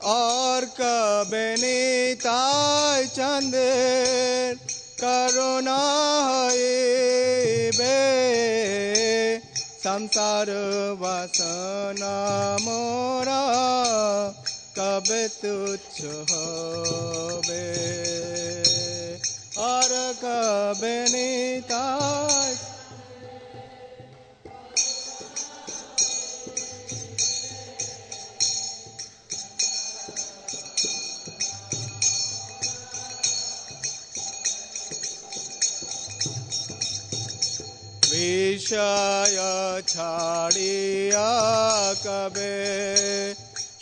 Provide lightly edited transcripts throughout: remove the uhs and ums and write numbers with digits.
और कबे निताय चंदेर करुणा हईबे संसार वासना मोरा कबे तुच्छ होबे और कबे निताय विषय छाड़िया कबे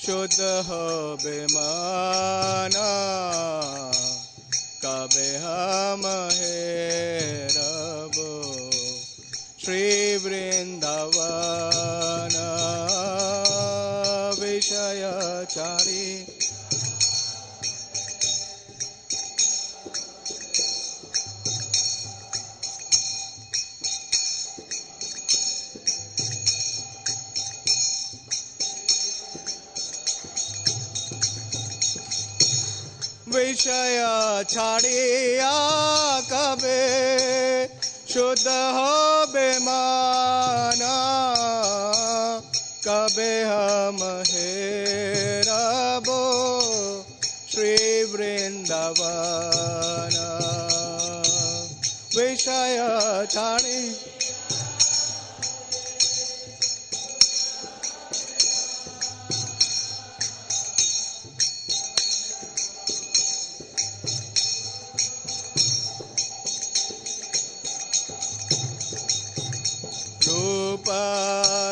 शुद्ध होबे मन कबे हम हेरबो श्री वृंदावन विषय छाड़ी विषय छाड़िया कबे शुद्ध होबे मन कबे हम हेरबो श्री वृंदावन विषय छाड़ी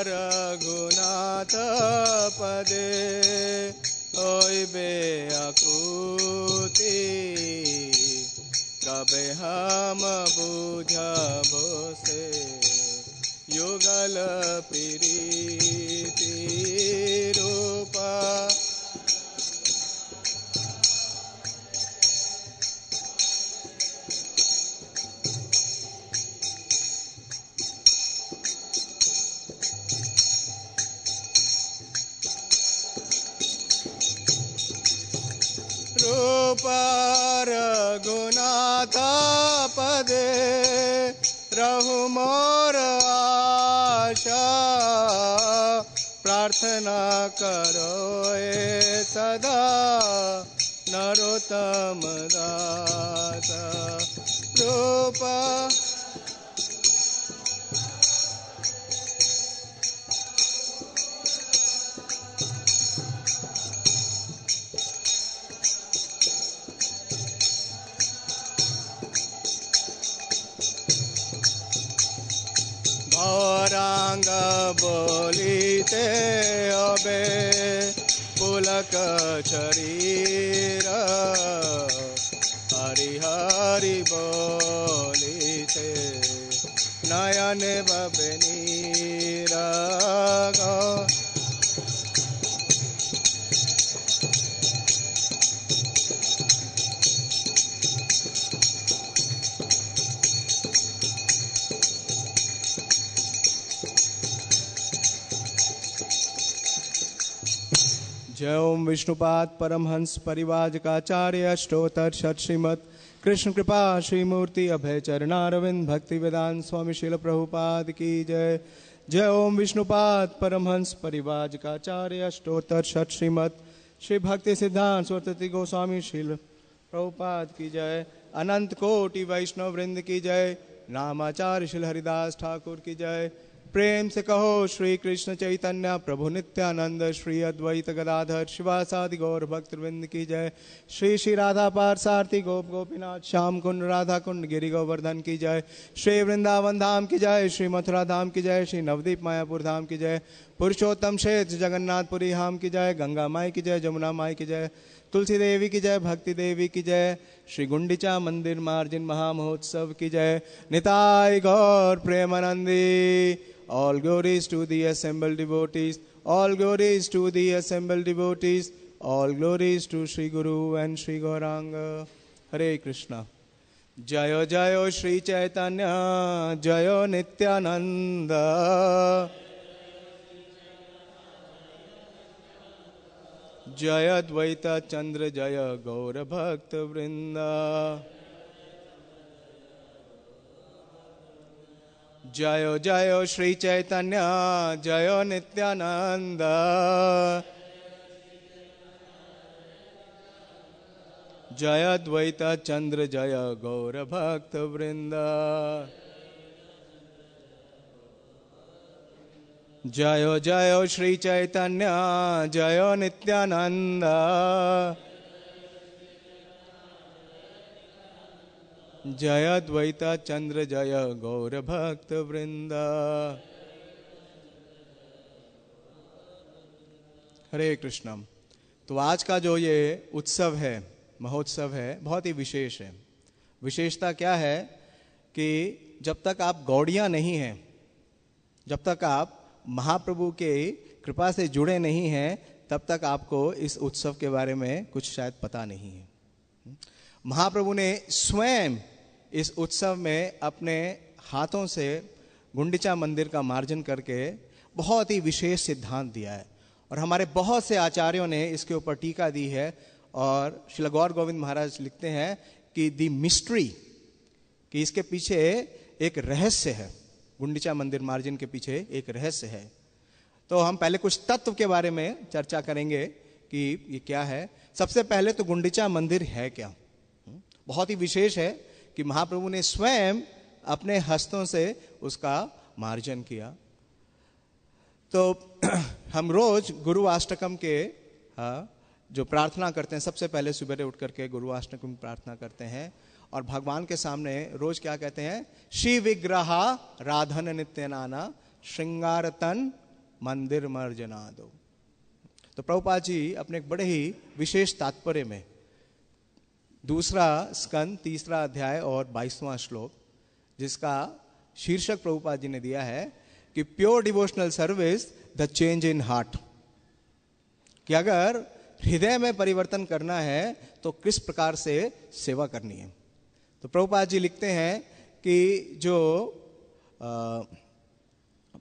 रघुनाथ पदे होइबे आकुति कबे हम बुझबो से युगल प्रीति रूपा रघुनाथ पदे रहु मोर आशा प्रार्थना करो सदा नरोत्तम दास रूपा औरंग बोलिते अबे पुलक शरीर हरि हरि बोलिते नयन बबनीर जय ओम विष्णुपाद परमहंस परिवाजकाचार्य अष्टोत्तर शत श्रीमत् कृष्ण कृपा श्रीमूर्ति अभय चरणारविंद भक्ति वेदांत स्वामी शिल प्रभुपाद की जय। जय ओम विष्णुपाद परमहंस परिवाजकाचार्य अष्टोत्तर शत श्रीमत् श्री भक्ति सिद्धांत सरस्वती गोस्वामी शिल प्रभुपाद की जय। अनंत कोटि वैष्णव वृंद की जय। नामाचार्य शिल हरिदास ठाकुर की जय। प्रेम से कहो श्री कृष्ण चैतन्य प्रभु नित्यानंद श्री अद्वैत गदाधर शिवासादि गौर भक्तवृंद की जय। श्री श्री राधा पारसारथी गोप गोपीनाथ श्याम कुंड राधा कुंड गिरि गोवर्धन की जय। श्री वृंदावन धाम की जय। श्री मथुरा धाम की जय। श्री नवदीप मायापुर धाम की जय। पुरुषोत्तम क्षेत्र जगन्नाथपुरी धाम की जय। गंगा माई की जय। जमुना माई की जय। तुलसी देवी की जय। भक्ति देवी की जय। श्री गुंडिचा मंदिर मार्जिन महामहोत्सव की जय। निताय गौर Premanandi. All glories to the assembled devotees. All glories to the assembled devotees. All glories to Sri Guru and Sri Gauranga. Hare Krishna. Jayo Jayo Sri Chaitanya. Jayo Nityananda. जय अद्वैत चंद्र जय गौर भक्त वृंदा। जय जय श्री चैतन्य जय नित्यानंद। जय अद्वैत चंद्र जय गौर भक्त वृंदा। जय जय श्री चैतन्य जय नित्यानंद। जय अद्वैत चंद्र जय गौर भक्त वृंदा। हरे कृष्णम। तो आज का जो ये उत्सव है, महोत्सव है, बहुत ही विशेष है। विशेषता क्या है कि जब तक आप गौड़िया नहीं हैं, जब तक आप महाप्रभु के कृपा से जुड़े नहीं हैं, तब तक आपको इस उत्सव के बारे में कुछ शायद पता नहीं है। महाप्रभु ने स्वयं इस उत्सव में अपने हाथों से गुंडीचा मंदिर का मार्जन करके बहुत ही विशेष सिद्धांत दिया है, और हमारे बहुत से आचार्यों ने इसके ऊपर टीका दी है। और श्रील गौर गोविंद महाराज लिखते हैं कि दी मिस्ट्री, कि इसके पीछे एक रहस्य है, गुंडीचा मंदिर मार्जिन के पीछे एक रहस्य है। तो हम पहले कुछ तत्व के बारे में चर्चा करेंगे कि ये क्या है। सबसे पहले तो गुंडीचा मंदिर है क्या। बहुत ही विशेष है कि महाप्रभु ने स्वयं अपने हस्तों से उसका मार्जन किया। तो हम रोज गुरु अष्टकम के जो प्रार्थना करते हैं, सबसे पहले सुबह उठ करके गुरु अष्टकम प्रार्थना करते हैं और भगवान के सामने रोज क्या कहते हैं, श्री विग्रहा राधन नित्य नाना श्रृंगारतन मंदिर मर्जना दो। तो प्रभुपाद जी अपने एक बड़े ही विशेष तात्पर्य में दूसरा स्कंद 3 अध्याय और 22वां श्लोक, जिसका शीर्षक प्रभुपाद जी ने दिया है कि pure devotional service the change in heart, कि अगर हृदय में परिवर्तन करना है तो किस प्रकार से सेवा करनी है। तो प्रभुपाद जी लिखते हैं कि जो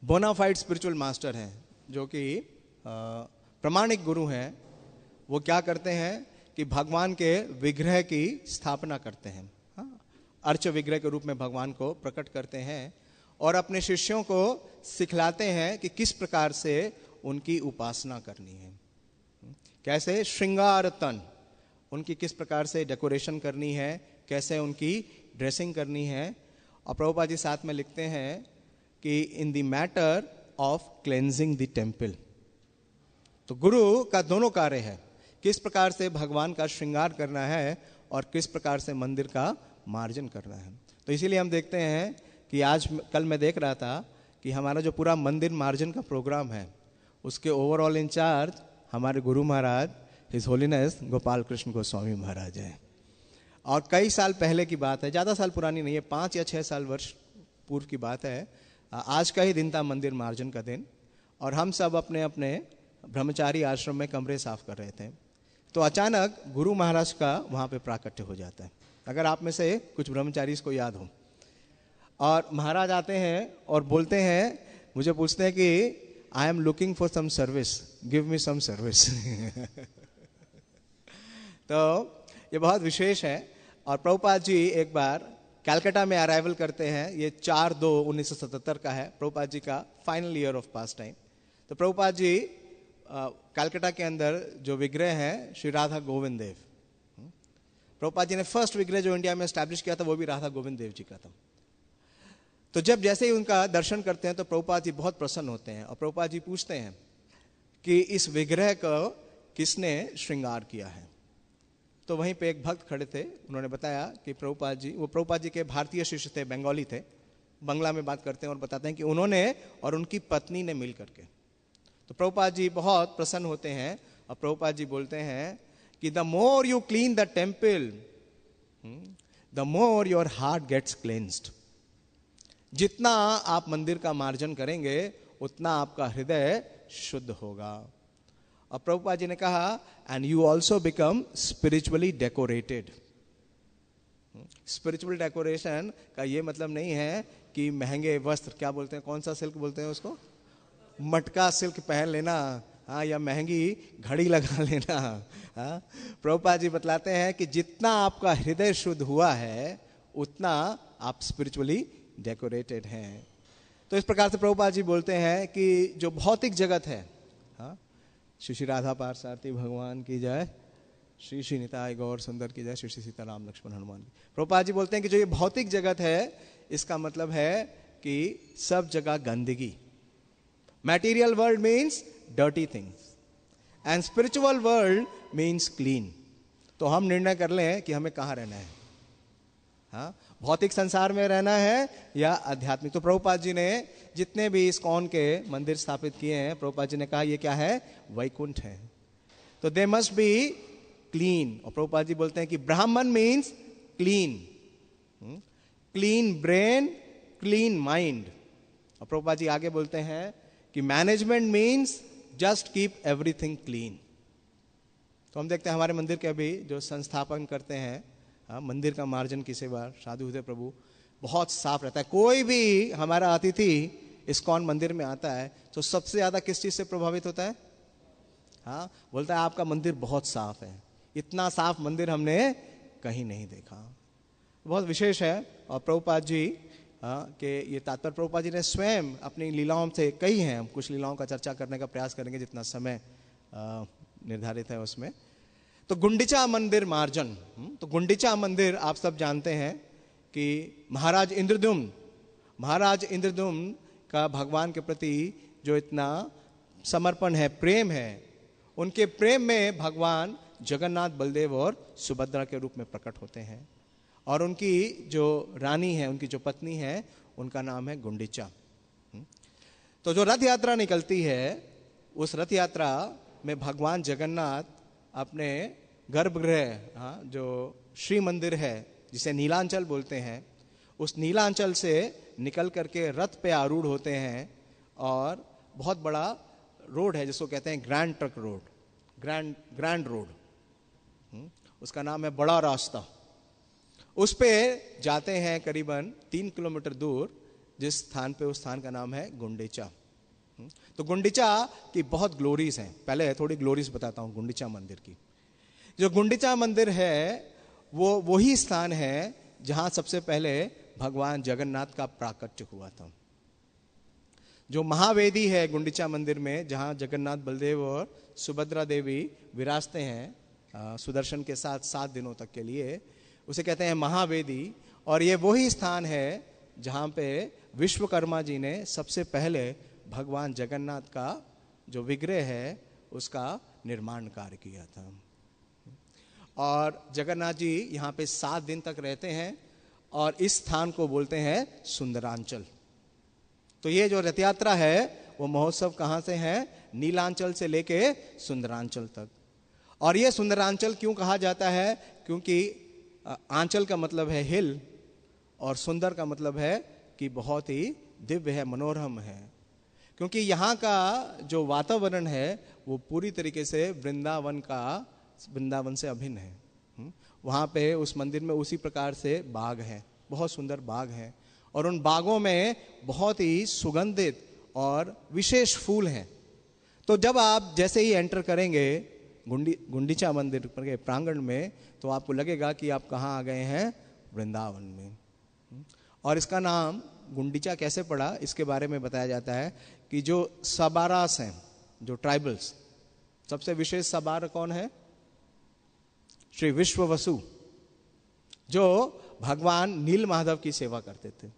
बोनाफाइड स्पिरिचुअल मास्टर हैं, जो कि प्रमाणिक गुरु हैं, वो क्या करते हैं कि भगवान के विग्रह की स्थापना करते हैं, अर्च विग्रह के रूप में भगवान को प्रकट करते हैं और अपने शिष्यों को सिखलाते हैं कि किस प्रकार से उनकी उपासना करनी है, कैसे श्रृंगार तन, उनकी किस प्रकार से डेकोरेशन करनी है, कैसे उनकी ड्रेसिंग करनी है। और प्रभुपाद जी साथ में लिखते हैं कि in the matter of cleansing the temple. तो गुरु का दोनों कार्य है, किस प्रकार से भगवान का श्रृंगार करना है और किस प्रकार से मंदिर का मार्जन करना है। तो इसीलिए हम देखते हैं कि कल मैं देख रहा था कि हमारा जो पूरा मंदिर मार्जन का प्रोग्राम है, उसके ओवरऑल इंचार्ज हमारे गुरु महाराज हिज होलीनेस गोपाल कृष्ण गोस्वामी महाराज हैं। और कई साल पहले की बात है, ज़्यादा साल पुरानी नहीं है, 5 या 6 साल वर्ष पूर्व की बात है। आज का ही दिन था मंदिर मार्जन का दिन, और हम सब अपने अपने ब्रह्मचारी आश्रम में कमरे साफ कर रहे थे। तो अचानक गुरु महाराज का वहाँ पे प्राकट्य हो जाता है, अगर आप में से कुछ ब्रह्मचारी इसको याद हो। और महाराज आते हैं और बोलते हैं, मुझे पूछते हैं कि I am looking for some service, give me some service. तो ये बहुत विशेष है। और प्रभुपाद जी एक बार कलकत्ता में अराइवल करते हैं, ये 4/2/1977 का है, प्रभुपाद जी का final year of pass time. तो प्रभुपाद जी कलकत्ता के अंदर जो विग्रह है श्री राधा गोविंद देव, प्रभुपाद जी ने फर्स्ट विग्रह जो इंडिया में एस्टैब्लिश किया था वो भी राधा गोविंद देव जी का था। तो जब जैसे ही उनका दर्शन करते हैं तो प्रभुपाद जी बहुत प्रसन्न होते हैं और प्रभुपाद जी पूछते हैं कि इस विग्रह को किसने श्रृंगार किया है। तो वहीं पे एक भक्त खड़े थे, उन्होंने बताया कि प्रभुपाद जी, वो प्रभुपाद जी के भारतीय शिष्य थे, बंगाली थे, बंगला में बात करते हैं और बताते हैं कि उन्होंने और उनकी पत्नी ने मिल करके। तो प्रभुपाद जी बहुत प्रसन्न होते हैं और प्रभुपाद जी बोलते हैं कि the more you clean the temple the more your heart gets cleansed. जितना आप मंदिर का मार्जन करेंगे उतना आपका हृदय शुद्ध होगा। और प्रभुपाद जी ने कहा and you also become spiritually decorated. Spiritual decoration का ये मतलब नहीं है कि महंगे वस्त्र, क्या बोलते हैं, कौन सा सिल्क बोलते हैं उसको, मटका सिल्क पहन लेना, हाँ, या महंगी घड़ी लगा लेना। हाँ, प्रभुपाद जी बतलाते हैं कि जितना आपका हृदय शुद्ध हुआ है उतना आप स्पिरिचुअली डेकोरेटेड हैं। तो इस प्रकार से प्रभुपाद जी बोलते हैं कि जो भौतिक जगत है, हाँ, श्री श्री राधा पार्थ भगवान की जय, श्री श्री निताय गौर सुंदर की जय, श्री श्री सीताराम लक्ष्मण हनुमान की। प्रभुपाद जी बोलते हैं कि जो ये भौतिक जगत है इसका मतलब है कि सब जगह गंदगी। Material world means dirty things and spiritual world means clean। तो हम निर्णय कर लें कि हमें कहाँ रहना है, हाँ, भौतिक संसार में रहना है या आध्यात्मिक। तो प्रभुपाद जी ने जितने भी इस्कॉन के मंदिर स्थापित किए हैं, प्रभुपाद जी ने कहा ये क्या है, वैकुंठ है। तो दे मस्ट बी क्लीन। और प्रभुपाद जी बोलते हैं कि ब्राह्मण means clean, clean brain, clean mind. और प्रभुपाद जी आगे बोलते हैं कि management means just keep everything clean. तो हम देखते हैं हमारे मंदिर के अभी जो संस्थापन करते हैं, हाँ, मंदिर का मार्जन की सेवा साधु हृदय प्रभु बहुत साफ रहता है। कोई भी हमारा अतिथि इस्कॉन मंदिर में आता है तो सबसे ज्यादा किस चीज से प्रभावित होता है, हाँ, बोलता है आपका मंदिर बहुत साफ है। इतना साफ मंदिर हमने कहीं नहीं देखा, बहुत विशेष है। और प्रभुपाद जी के ये तात्पर्य प्रभुपाद जी ने स्वयं अपनी लीलाओं से कही हैं। कुछ लीलाओं का चर्चा करने का प्रयास करेंगे जितना समय निर्धारित है उसमें। तो गुंडीचा मंदिर मार्जन, तो गुंडीचा मंदिर आप सब जानते हैं कि महाराज इंद्रद्युम्न का भगवान के प्रति जो इतना समर्पण है, प्रेम है, उनके प्रेम में भगवान जगन्नाथ, बलदेव और सुभद्रा के रूप में प्रकट होते हैं। और उनकी जो रानी है, उनकी जो पत्नी है, उनका नाम है गुंडीचा। तो जो रथ यात्रा निकलती है, उस रथ यात्रा में भगवान जगन्नाथ अपने गर्भगृह, हाँ, जो श्री मंदिर है जिसे नीलांचल बोलते हैं, उस नीलांचल से निकल करके रथ पे आरूढ़ होते हैं। और बहुत बड़ा रोड है जिसको कहते हैं grand truck road, grand road, उसका नाम है बड़ा रास्ता। उस पे जाते हैं करीबन 3 किलोमीटर दूर, जिस स्थान पे, उस स्थान का नाम है गुंडीचा। तो गुंडीचा की बहुत ग्लोरीज हैं। पहले थोड़ी ग्लोरीज बताता हूं गुंडीचा मंदिर की। जो गुंडीचा मंदिर है वो वही स्थान है जहां सबसे पहले भगवान जगन्नाथ का प्राकट्य हुआ था। जो महावेदी है गुंडीचा मंदिर में, जहां जगन्नाथ, बलदेव और सुभद्रा देवी विराजते हैं सुदर्शन के साथ 7 दिनों तक के लिए, उसे कहते हैं महावेदी। और ये वही स्थान है जहां पे विश्वकर्मा जी ने सबसे पहले भगवान जगन्नाथ का जो विग्रह है उसका निर्माण कार्य किया था। और जगन्नाथ जी यहाँ पे 7 दिन तक रहते हैं और इस स्थान को बोलते हैं सुंदरांचल। तो ये जो रथ यात्रा है वो महोत्सव कहाँ से है, नीलांचल से लेके सुंदरांचल तक। और ये सुंदरांचल क्यों कहा जाता है, क्योंकि आंचल का मतलब है हिल और सुंदर का मतलब है कि बहुत ही दिव्य है, मनोरम है। क्योंकि यहाँ का जो वातावरण है वो पूरी तरीके से वृंदावन से अभिन्न है। वहाँ पे उस मंदिर में उसी प्रकार से बाग हैं, बहुत सुंदर बाग हैं, और उन बागों में बहुत ही सुगंधित और विशेष फूल हैं। तो जब आप जैसे ही एंटर करेंगे गुंडीचा मंदिर के प्रांगण में, तो आपको लगेगा कि आप कहाँ आ गए हैं, वृंदावन में। और इसका नाम गुंडीचा कैसे पड़ा, इसके बारे में बताया जाता है कि जो सबारास हैं, जो ट्राइबल्स, सबसे विशेष सबार कौन है, श्री विश्व वसु, जो भगवान नील माधव की सेवा करते थे।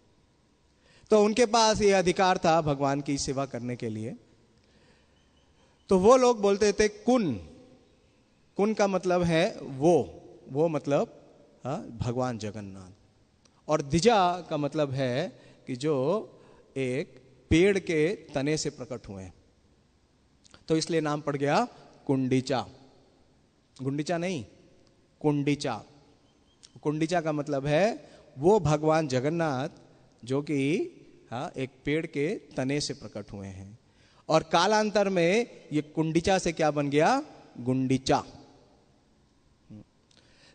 तो उनके पास ये अधिकार था भगवान की सेवा करने के लिए। तो वो लोग बोलते थे कुन का मतलब है वो मतलब भगवान जगन्नाथ। और दिजा का मतलब है कि जो एक पेड़ के तने से प्रकट हुए। तो इसलिए नाम पड़ गया कुंडीचा। गुंडीचा नहीं, कुंडीचा। कुंडीचा का मतलब है वो भगवान जगन्नाथ जो कि एक पेड़ के तने से प्रकट हुए हैं। और कालांतर में ये कुंडीचा से क्या बन गया, गुंडीचा।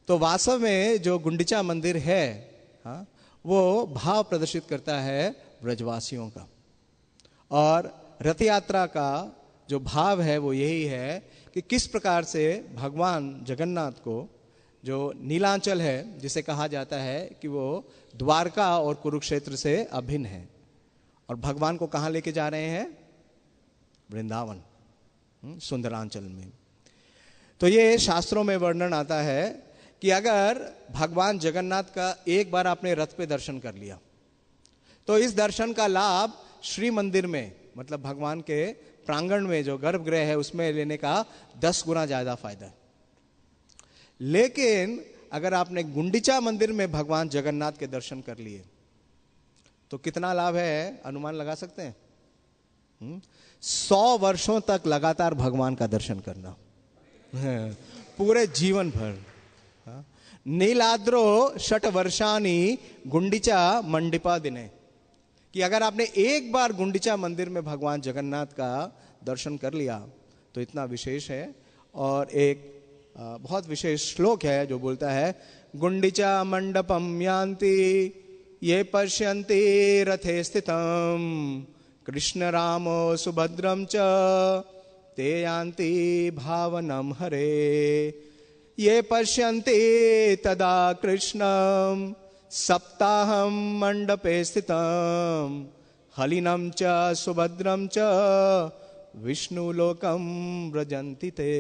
तो वास्तव में जो गुंडीचा मंदिर है, वो भाव प्रदर्शित करता है ब्रजवासियों का। और रथ यात्रा का जो भाव है वो यही है कि किस प्रकार से भगवान जगन्नाथ को जो नीलांचल है, जिसे कहा जाता है कि वो द्वारका और कुरुक्षेत्र से अभिन्न है, और भगवान को कहाँ लेके जा रहे हैं? वृंदावन, सुंदरांचल में। तो ये शास्त्रों में वर्णन आता है कि अगर भगवान जगन्नाथ का एक बार आपने रथ पे दर्शन कर लिया तो इस दर्शन का लाभ श्री मंदिर में, मतलब भगवान के प्रांगण में जो गर्भगृह है उसमें लेने का 10 गुना ज्यादा फायदा है। लेकिन अगर आपने गुंडीचा मंदिर में भगवान जगन्नाथ के दर्शन कर लिए तो कितना लाभ है, अनुमान लगा सकते हैं? 100 वर्षों तक लगातार भगवान का दर्शन करना, पूरे जीवन भर। नीलाद्रो षट वर्षानी गुंडीचा मंडिपा दिने, कि अगर आपने एक बार गुंडीचा मंदिर में भगवान जगन्नाथ का दर्शन कर लिया तो इतना विशेष है। और एक बहुत विशेष श्लोक है जो बोलता है, गुंडीचा मंडपम यान्ति ये पश्यन्ति रथे स्थितम कृष्ण रामो सुभद्रम च ते यान्ति भावनम हरे। ये पश्यन्ति तदा कृष्णम सप्ताहम मंडपे स्थितम हलिनम च सुभद्रम च विष्णु लोकम व्रजन्ति ते।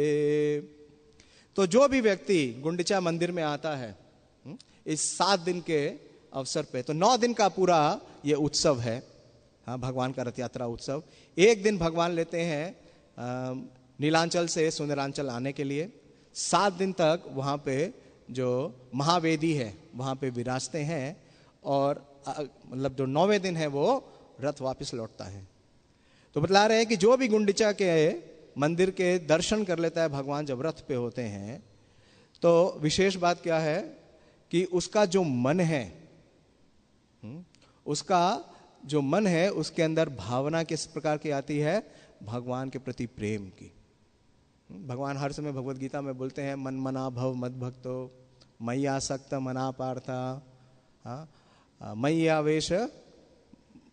तो जो भी व्यक्ति गुंडीचा मंदिर में आता है इस 7 दिन के अवसर पे, तो 9 दिन का पूरा ये उत्सव है, हाँ, भगवान का रथ यात्रा उत्सव। एक दिन भगवान लेते हैं नीलांचल से सुंदरांचल आने के लिए, 7 दिन तक वहाँ पे जो महावेदी है वहाँ पे विराजते हैं, और मतलब जो 9वें दिन है वो रथ वापस लौटता है। तो बतला रहे हैं कि जो भी गुंडीचा के मंदिर के दर्शन कर लेता है भगवान जब रथ पे होते हैं, तो विशेष बात क्या है कि उसका जो मन है, उसका जो मन है उसके अंदर भावना किस प्रकार की आती है? भगवान के प्रति प्रेम की। भगवान हर समय भगवत गीता में बोलते हैं, मन मना भव मद भक्तो मयि आसक्त मना पार्था, मयि आवेश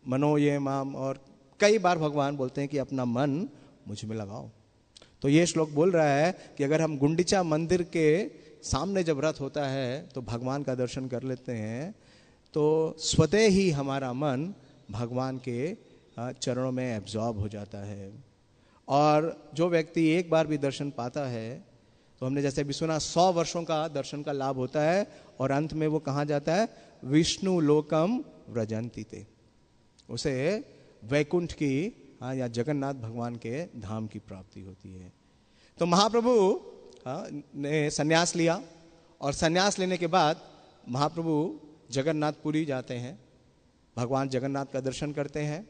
मनो ये माम। और कई बार भगवान बोलते हैं कि अपना मन मुझ में लगाओ। तो ये श्लोक बोल रहा है कि अगर हम गुंडीचा मंदिर के सामने जब रथ होता है तो भगवान का दर्शन कर लेते हैं, तो स्वतः ही हमारा मन भगवान के चरणों में एब्जॉर्ब हो जाता है। और जो व्यक्ति एक बार भी दर्शन पाता है, तो हमने जैसे भी सुना 100 वर्षों का दर्शन का लाभ होता है, और अंत में वो कहाँ जाता है? विष्णु लोकम व्रजन्ति ते, उसे वैकुंठ की, या जगन्नाथ भगवान के धाम की प्राप्ति होती है। तो महाप्रभु ने संन्यास लिया, और संन्यास लेने के बाद महाप्रभु जगन्नाथपुरी जाते हैं, भगवान जगन्नाथ का दर्शन करते हैं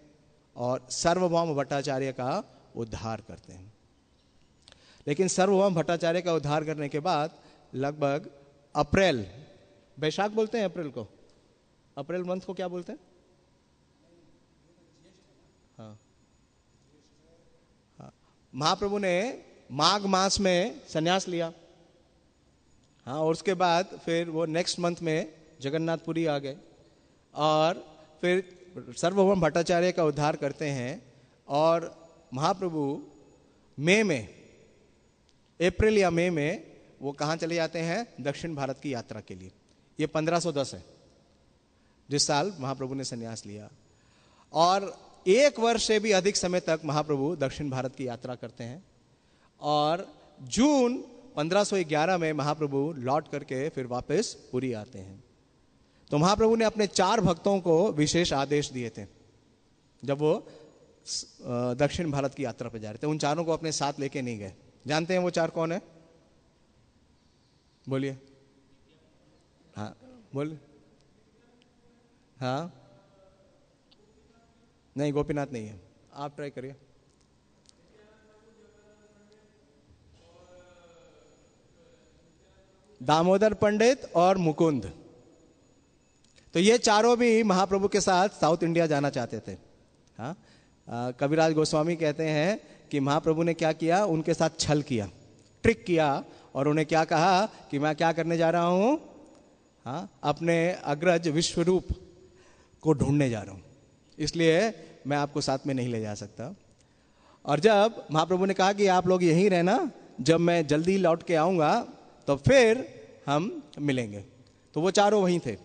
और सार्वभौम भट्टाचार्य का उद्धार करते हैं। लेकिन सार्वभौम भट्टाचार्य का उद्धार करने के बाद लगभग अप्रैल, बैशाख बोलते हैं अप्रैल को, अप्रैल मंथ को क्या बोलते हैं? हाँ, महाप्रभु ने माघ मास में संन्यास लिया, हाँ, और उसके बाद फिर वो नेक्स्ट मंथ में जगन्नाथपुरी आ गए, और फिर सार्वभौम भट्टाचार्य का उद्धार करते हैं। और महाप्रभु मई में, अप्रैल या मई में वो कहाँ चले जाते हैं? दक्षिण भारत की यात्रा के लिए। ये 1510 है जिस साल महाप्रभु ने संन्यास लिया। और 1 वर्ष से भी अधिक समय तक महाप्रभु दक्षिण भारत की यात्रा करते हैं, और जून 1511 में महाप्रभु लौट करके फिर वापस पुरी आते हैं। तो महाप्रभु ने अपने 4 भक्तों को विशेष आदेश दिए थे जब वो दक्षिण भारत की यात्रा पर जा रहे थे। उन 4 को अपने साथ लेके नहीं गए। जानते हैं वो 4 कौन है? बोलिए। हाँ बोलिए। हाँ, नहीं, गोपीनाथ नहीं है, आप ट्राई करिए। दामोदर पंडित और मुकुंद। तो ये चारों भी महाप्रभु के साथ साउथ इंडिया जाना चाहते थे। हाँ, कविराज गोस्वामी कहते हैं कि महाप्रभु ने क्या किया? उनके साथ छल किया, ट्रिक किया, और उन्हें क्या कहा कि मैं क्या करने जा रहा हूं? हाँ, अपने अग्रज विश्वरूप को ढूंढने जा रहा हूं, इसलिए मैं आपको साथ में नहीं ले जा सकता। और जब महाप्रभु ने कहा कि आप लोग यहीं रहना, जब मैं जल्दी लौट के आऊँगा तो फिर हम मिलेंगे। तो वो चारों वहीं थे।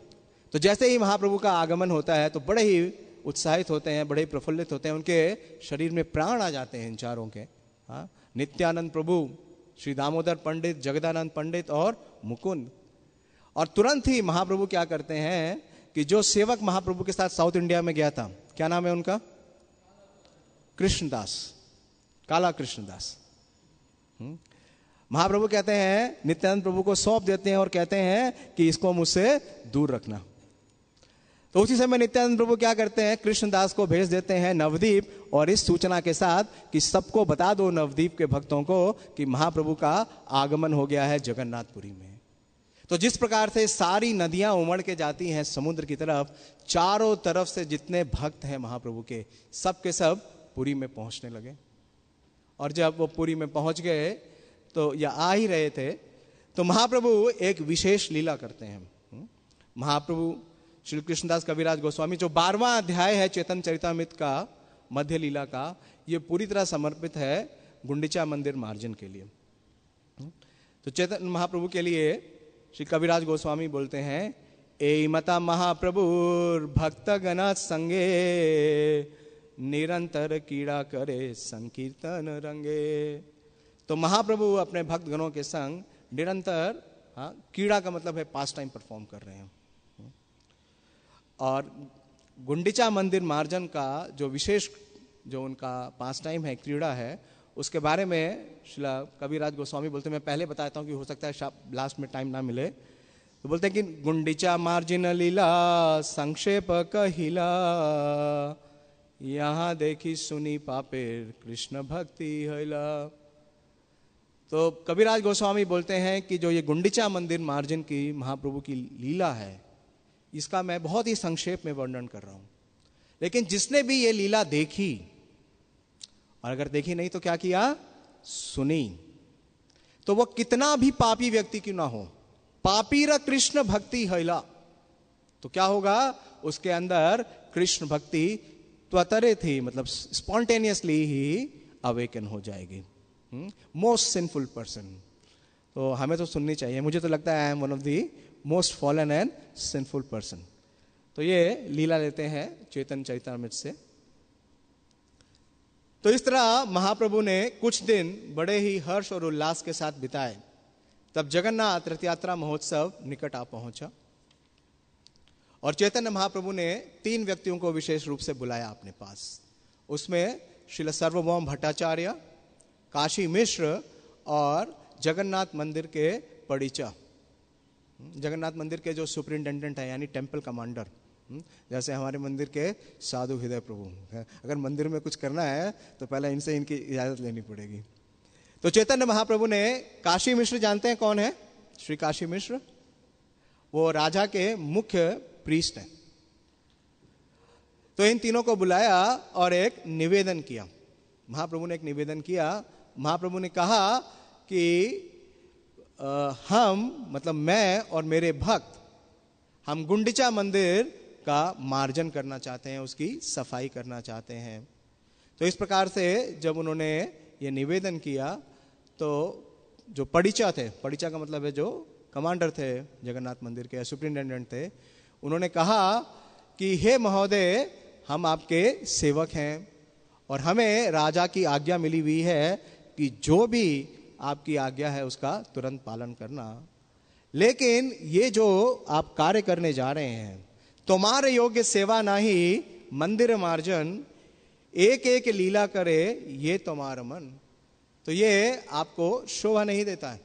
तो जैसे ही महाप्रभु का आगमन होता है तो बड़े ही उत्साहित होते हैं, बड़े ही प्रफुल्लित होते हैं, उनके शरीर में प्राण आ जाते हैं इन चारों के। हाँ, नित्यानंद प्रभु, श्री दामोदर पंडित, जगदानंद पंडित और मुकुंद। और तुरंत ही महाप्रभु क्या करते हैं कि जो सेवक महाप्रभु के साथ साउथ इंडिया में गया था, क्या नाम है उनका? कृष्णदास, काला कृष्णदास। महाप्रभु कहते हैं, नित्यानंद प्रभु को सौंप देते हैं और कहते हैं कि इसको मुझसे दूर रखना। तो उसी समय नित्यानंद प्रभु क्या करते हैं, कृष्णदास को भेज देते हैं नवदीप, और इस सूचना के साथ कि सबको बता दो नवदीप के भक्तों को कि महाप्रभु का आगमन हो गया है जगन्नाथपुरी में। तो जिस प्रकार से सारी नदियां उमड़ के जाती हैं समुद्र की तरफ, चारों तरफ से जितने भक्त हैं महाप्रभु के, सब के सब पुरी में पहुंचने लगे। और जब वो पुरी में पहुंच गए तो या आ ही रहे थे, तो महाप्रभु एक विशेष लीला करते हैं। महाप्रभु श्री कृष्णदास कविराज गोस्वामी, जो 12वां अध्याय है चेतन चरितामृत का, मध्य लीला का, ये पूरी तरह समर्पित है गुंडीचा मंदिर मार्जन के लिए। तो चेतन महाप्रभु के लिए श्री कविराज गोस्वामी बोलते हैं, ए मता महाप्रभु भक्त गण संगे, निरंतर कीड़ा करे संकीर्तन रंगे। तो महाप्रभु अपने भक्त गणों के संग निरंतर, कीड़ा का मतलब है पास टाइम परफॉर्म कर रहे हैं। और गुंडीचा मंदिर मार्जन का जो विशेष, जो उनका पास टाइम है, क्रीड़ा है, उसके बारे में श्रीला कविराज गोस्वामी बोलते हैं, मैं पहले बताता हूँ कि हो सकता है लास्ट में टाइम ना मिले। तो बोलते हैं कि गुंडीचा मार्जिन लीला संक्षेप कहिला, यहाँ देखी सुनी पापेर कृष्ण भक्ति हैला। तो कविराज गोस्वामी बोलते हैं कि जो ये गुंडीचा मंदिर मार्जिन की महाप्रभु की लीला है, इसका मैं बहुत ही संक्षेप में वर्णन कर रहा हूं। लेकिन जिसने भी ये लीला देखी, और अगर देखी नहीं तो क्या किया, सुनी, तो वो कितना भी पापी व्यक्ति क्यों ना हो, पापीर कृष्ण भक्ति हैला, तो क्या होगा, उसके अंदर कृष्ण भक्ति त्वतरे थी, मतलब स्पॉन्टेनियसली ही अवेकन हो जाएगी। मोस्ट सिंफुल पर्सन, तो हमें तो सुननी चाहिए। मुझे तो लगता है I am one of the most fallen and sinful person. तो ये लीला लेते हैं चेतन चरितामृत से। तो इस तरह महाप्रभु ने कुछ दिन बड़े ही हर्ष और उल्लास के साथ बिताए। तब जगन्नाथ रथ यात्रा महोत्सव निकट आ पहुंचा और चैतन्य महाप्रभु ने 3 व्यक्तियों को विशेष रूप से बुलाया अपने पास। उसमें श्रील सर्वभौम भट्टाचार्य, काशी मिश्र और जगन्नाथ मंदिर के पड़ीचा, जगन्नाथ मंदिर के जो सुपरिंटेंडेंट है, यानी टेम्पल कमांडर, जैसे हमारे मंदिर के साधु हृदय प्रभु। अगर मंदिर में कुछ करना है तो पहले इनसे इनकी इजाजत लेनी पड़ेगी। तो चैतन्य महाप्रभु ने काशी मिश्र, जानते हैं कौन है श्री काशी मिश्र? वो राजा के मुख्य प्रीस्ट हैं। तो इन तीनों को बुलाया और एक निवेदन किया। महाप्रभु ने एक निवेदन किया। महाप्रभु ने कहा कि हम, मतलब मैं और मेरे भक्त, हम गुंडीचा मंदिर का मार्जन करना चाहते हैं, उसकी सफाई करना चाहते हैं। तो इस प्रकार से जब उन्होंने ये निवेदन किया तो जो पड़ीचा थे, पड़ीचा का मतलब है जो कमांडर थे जगन्नाथ मंदिर के, सुपरिंटेंडेंट थे, उन्होंने कहा कि हे महोदय, हम आपके सेवक हैं और हमें राजा की आज्ञा मिली हुई है कि जो भी आपकी आज्ञा है उसका तुरंत पालन करना। लेकिन ये जो आप कार्य करने जा रहे हैं, तुम्हारे योग्य सेवा नहीं, मंदिर मार्जन एक एक लीला करे ये तुम्हारा मन। तो ये आपको शोभा नहीं देता है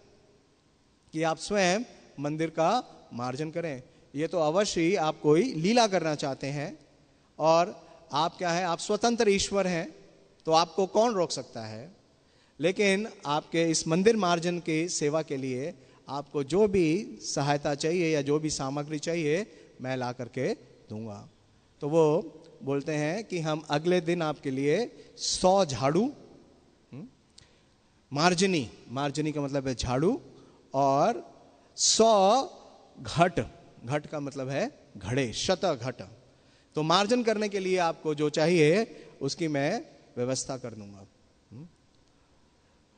कि आप स्वयं मंदिर का मार्जन करें। ये तो अवश्य ही आप कोई लीला करना चाहते हैं और आप क्या है, आप स्वतंत्र ईश्वर हैं, तो आपको कौन रोक सकता है। लेकिन आपके इस मंदिर मार्जन की सेवा के लिए आपको जो भी सहायता चाहिए या जो भी सामग्री चाहिए मैं ला करके दूंगा। तो वो बोलते हैं कि हम अगले दिन आपके लिए 100 झाड़ू, मार्जनी, मार्जनी का मतलब है झाड़ू, और 100 घट, घट का मतलब है घड़े, शत घट। तो मार्जन करने के लिए आपको जो चाहिए उसकी मैं व्यवस्था कर दूंगा।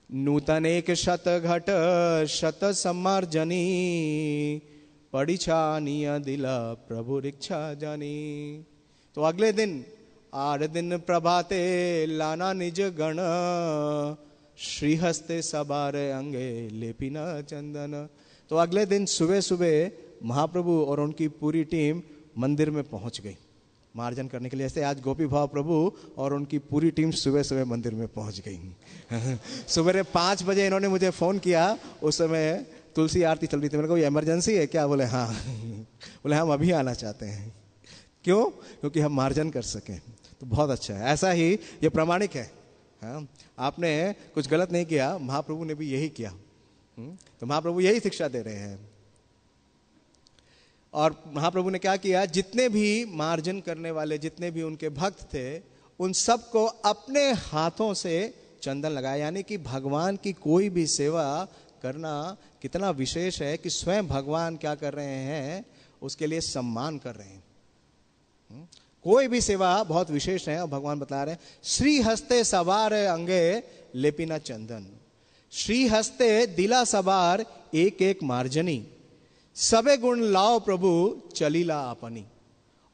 नूतन एक शत घट शत सम्मार्जनी, पड़िछानिया दिला प्रभु रिक्षा जानी। तो अगले दिन 8 दिन प्रभाते लाना निज गण, श्रीहस्ते सबारे अंगे लेपिना चंदन। तो अगले दिन सुबह सुबह महाप्रभु और उनकी पूरी टीम मंदिर में पहुंच गई मार्जन करने के लिए। ऐसे आज गोपी भाव प्रभु और उनकी पूरी टीम सुबह सुबह मंदिर में पहुंच गई। सुबह 5 बजे इन्होंने मुझे फ़ोन किया, उस समय तुलसी आरती चल रही थी। मेरे को ये इमरजेंसी है क्या? बोले हाँ। बोले हम अभी आना चाहते हैं। क्यों? क्योंकि हम मार्जन कर सकें। तो बहुत अच्छा है, ऐसा ही ये प्रामाणिक है। हाँ, आपने कुछ गलत नहीं किया, महाप्रभु ने भी यही किया। तो महाप्रभु यही शिक्षा दे रहे हैं। और महाप्रभु ने क्या किया, जितने भी मार्जन करने वाले, जितने भी उनके भक्त थे, उन सबको अपने हाथों से चंदन लगाया। यानी कि भगवान की कोई भी सेवा करना कितना विशेष है कि स्वयं भगवान क्या कर रहे हैं, उसके लिए सम्मान कर रहे हैं। कोई भी सेवा बहुत विशेष है। और भगवान बता रहे हैं, श्री हस्ते सवार अंगे लेपिना चंदन, श्री हस्ते दिला सवार एक एक मार्जनी, सबे गुण लाओ प्रभु चलीला अपनी।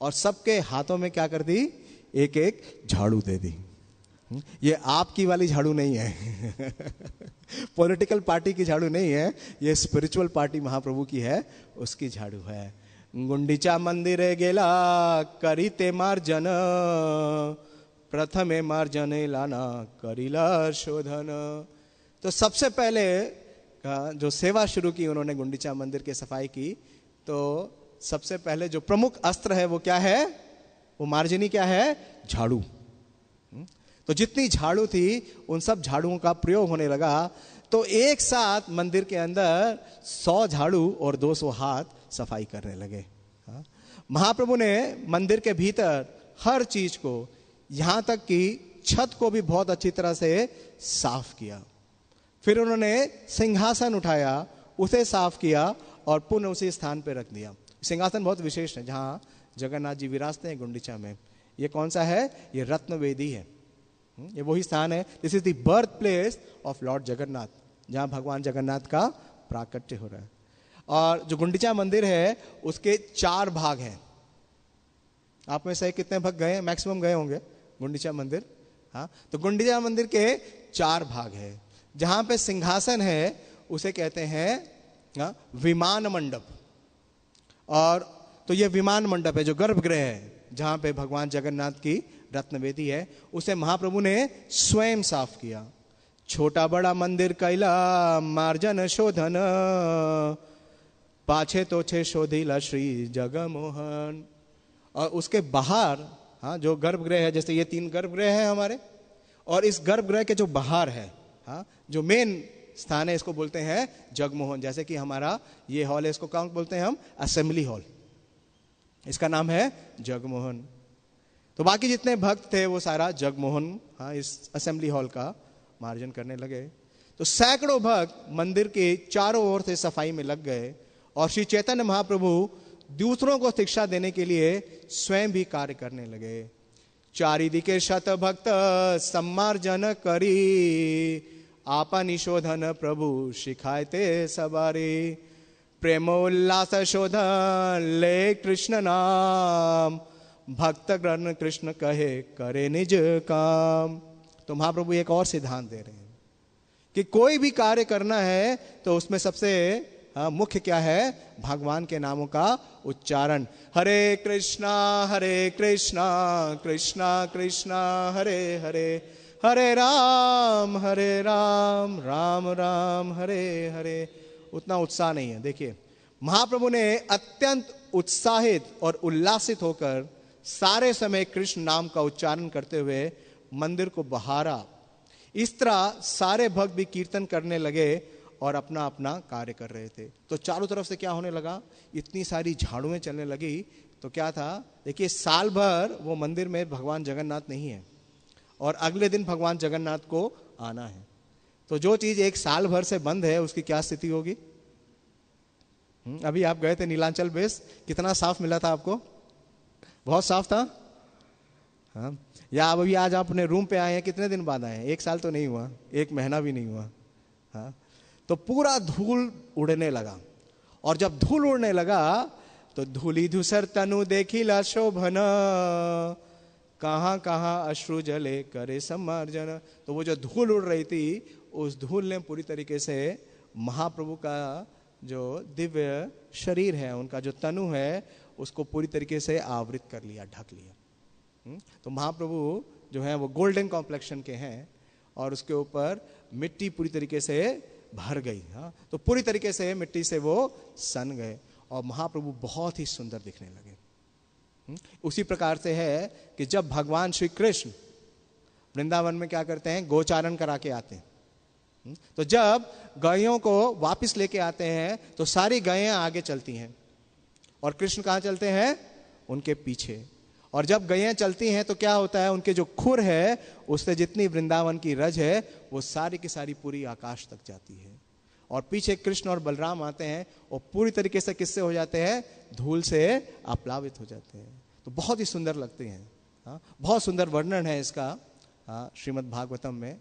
और सबके हाथों में क्या कर दी, एक एक झाड़ू दे दी। ये आपकी वाली झाड़ू नहीं है, पॉलिटिकल पार्टी की झाड़ू नहीं है, ये स्पिरिचुअल पार्टी महाप्रभु की है, उसकी झाड़ू है। गुंडीचा मंदिरे गेला करीते मार्जन, प्रथमे मार्जने लाना करीला शोधन। तो सबसे पहले जो सेवा शुरू की उन्होंने, गुंडीचा मंदिर की सफाई की, तो सबसे पहले जो प्रमुख अस्त्र है वो क्या है, वो मार्जनी क्या है, झाड़ू। तो जितनी झाड़ू थी उन सब झाड़ुओं का प्रयोग होने लगा। तो एक साथ मंदिर के अंदर 100 झाड़ू और 200 हाथ सफाई करने लगे। महाप्रभु ने मंदिर के भीतर हर चीज को, यहां तक कि छत को भी बहुत अच्छी तरह से साफ किया। फिर उन्होंने सिंहासन उठाया, उसे साफ किया और पुनः उसी स्थान पर रख दिया। सिंहासन बहुत विशेष है, जहां जगन्नाथ जी विराजते हैं गुंडीचा में। ये कौन सा है, ये रत्न वेदी है। ये वही स्थान है, this is the birth place of Lord Jagannath, जहां भगवान जगन्नाथ का प्राकट्य हो रहा है। और जो गुंडीचा मंदिर है उसके 4 भाग हैं। आप में से कितने भक्त गए, मैक्सिमम गए होंगे गुंडीचा मंदिर? हाँ, तो गुंडीचा मंदिर के 4 भाग है। जहां पे सिंहासन है उसे कहते हैं विमान मंडप। और तो ये विमान मंडप है, जो गर्भगृह है, जहां पे भगवान जगन्नाथ की रत्नवेदी है, उसे महाप्रभु ने स्वयं साफ किया। छोटा बड़ा मंदिर कैला मार्जन शोधन, पाछे तो छे शोधिला श्री जगमोहन। और उसके बाहर, हाँ, जो गर्भगृह है, जैसे ये 3 गर्भगृह है हमारे, और इस गर्भगृह के जो बाहर है, हाँ, जो मेन स्थान है, इसको बोलते हैं जगमोहन। जैसे कि हमारा ये हॉल है, इसको क्या बोलते हैं हम, असेंबली हॉल, इसका नाम है जगमोहन। तो बाकी जितने भक्त थे वो सारा जगमोहन, हाँ, इस असेंबली हॉल का मार्जन करने लगे। तो सैकड़ों भक्त मंदिर के चारों ओर से सफाई में लग गए। और श्री चैतन्य महाप्रभु दूसरों को शिक्षा देने के लिए स्वयं भी कार्य करने लगे। चारिदिके शत भक्त सम्मार्जन करी, आपा निशोधन प्रभु शिखायते सबारी। प्रेमोल्लास शोधन ले कृष्ण नाम, भक्त ग्रहण कृष्ण कहे करे निज काम। तो महाप्रभु एक और सिद्धांत दे रहे हैं कि कोई भी कार्य करना है तो उसमें सबसे मुख्य क्या है, भगवान के नामों का उच्चारण। हरे कृष्णा कृष्णा कृष्णा हरे हरे, हरे राम राम राम हरे हरे। उतना उत्साह नहीं है। देखिए, महाप्रभु ने अत्यंत उत्साहित और उल्लासित होकर सारे समय कृष्ण नाम का उच्चारण करते हुए मंदिर को बहारा। इस तरह सारे भक्त भी कीर्तन करने लगे और अपना अपना कार्य कर रहे थे। तो चारों तरफ से क्या होने लगा, इतनी सारी झाड़ुएं चलने लगी। तो क्या था, देखिए, साल भर वो मंदिर में भगवान जगन्नाथ नहीं है और अगले दिन भगवान जगन्नाथ को आना है। तो जो चीज एक साल भर से बंद है उसकी क्या स्थिति होगी। अभी आप गए थे नीलांचल बेस, कितना साफ मिला था आपको? बहुत साफ था। हाँ, या अभी आज आप अपने रूम पे आए हैं, कितने दिन बाद आए हैं? 1 साल तो नहीं हुआ, 1 महीना भी नहीं हुआ। हाँ, तो पूरा धूल उड़ने लगा। और जब धूल उड़ने लगा तो धूली धूसर तनु देखिला शोभन, कहाँ कहाँ अश्रु जले करे सम्मार्जन। तो वो जो धूल उड़ रही थी, उस धूल ने पूरी तरीके से महाप्रभु का जो दिव्य शरीर है, उनका जो तनु है, उसको पूरी तरीके से आवृत कर लिया, ढक लिया। तो महाप्रभु जो है वो गोल्डन कॉम्प्लेक्शन के हैं और उसके ऊपर मिट्टी पूरी तरीके से भर गई। हाँ, तो पूरी तरीके से मिट्टी से वो सन गए और महाप्रभु बहुत ही सुंदर दिखने लगे। उसी प्रकार से है कि जब भगवान श्री कृष्ण वृंदावन में क्या करते हैं, गोचारण करा के आते हैं। तो जब गायों को वापस लेके आते हैं तो सारी गायें आगे चलती हैं और कृष्ण कहाँ चलते हैं, उनके पीछे। और जब गायें चलती हैं तो क्या होता है, उनके जो खुर है उससे जितनी वृंदावन की रज है वो सारी की सारी पूरी आकाश तक जाती है। और पीछे कृष्ण और बलराम आते हैं और पूरी तरीके से किससे हो जाते हैं, धूल से आप्लावित हो जाते हैं। तो बहुत ही सुंदर लगते हैं। हाँ, बहुत सुंदर वर्णन है इसका श्रीमद् भागवतम में।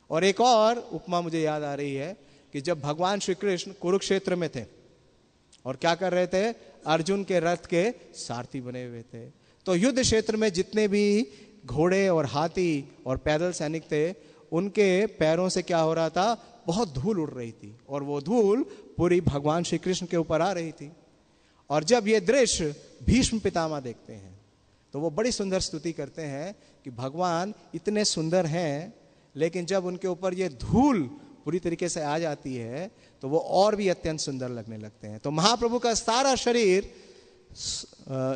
और एक और उपमा मुझे याद आ रही है कि जब भगवान श्री कृष्ण कुरुक्षेत्र में थे और क्या कर रहे थे, अर्जुन के रथ के सारथी बने हुए थे। तो युद्ध क्षेत्र में जितने भी घोड़े और हाथी और पैदल सैनिक थे, उनके पैरों से क्या हो रहा था, बहुत धूल उड़ रही थी और वो धूल पूरी भगवान श्री कृष्ण के ऊपर आ रही थी। और जब ये दृश्य भीष्म पितामह देखते हैं तो वो बड़ी सुंदर स्तुति करते हैं कि भगवान इतने सुंदर हैं, लेकिन जब उनके ऊपर ये धूल पूरी तरीके से आ जाती है तो वो और भी अत्यंत सुंदर लगने लगते हैं। तो महाप्रभु का सारा शरीर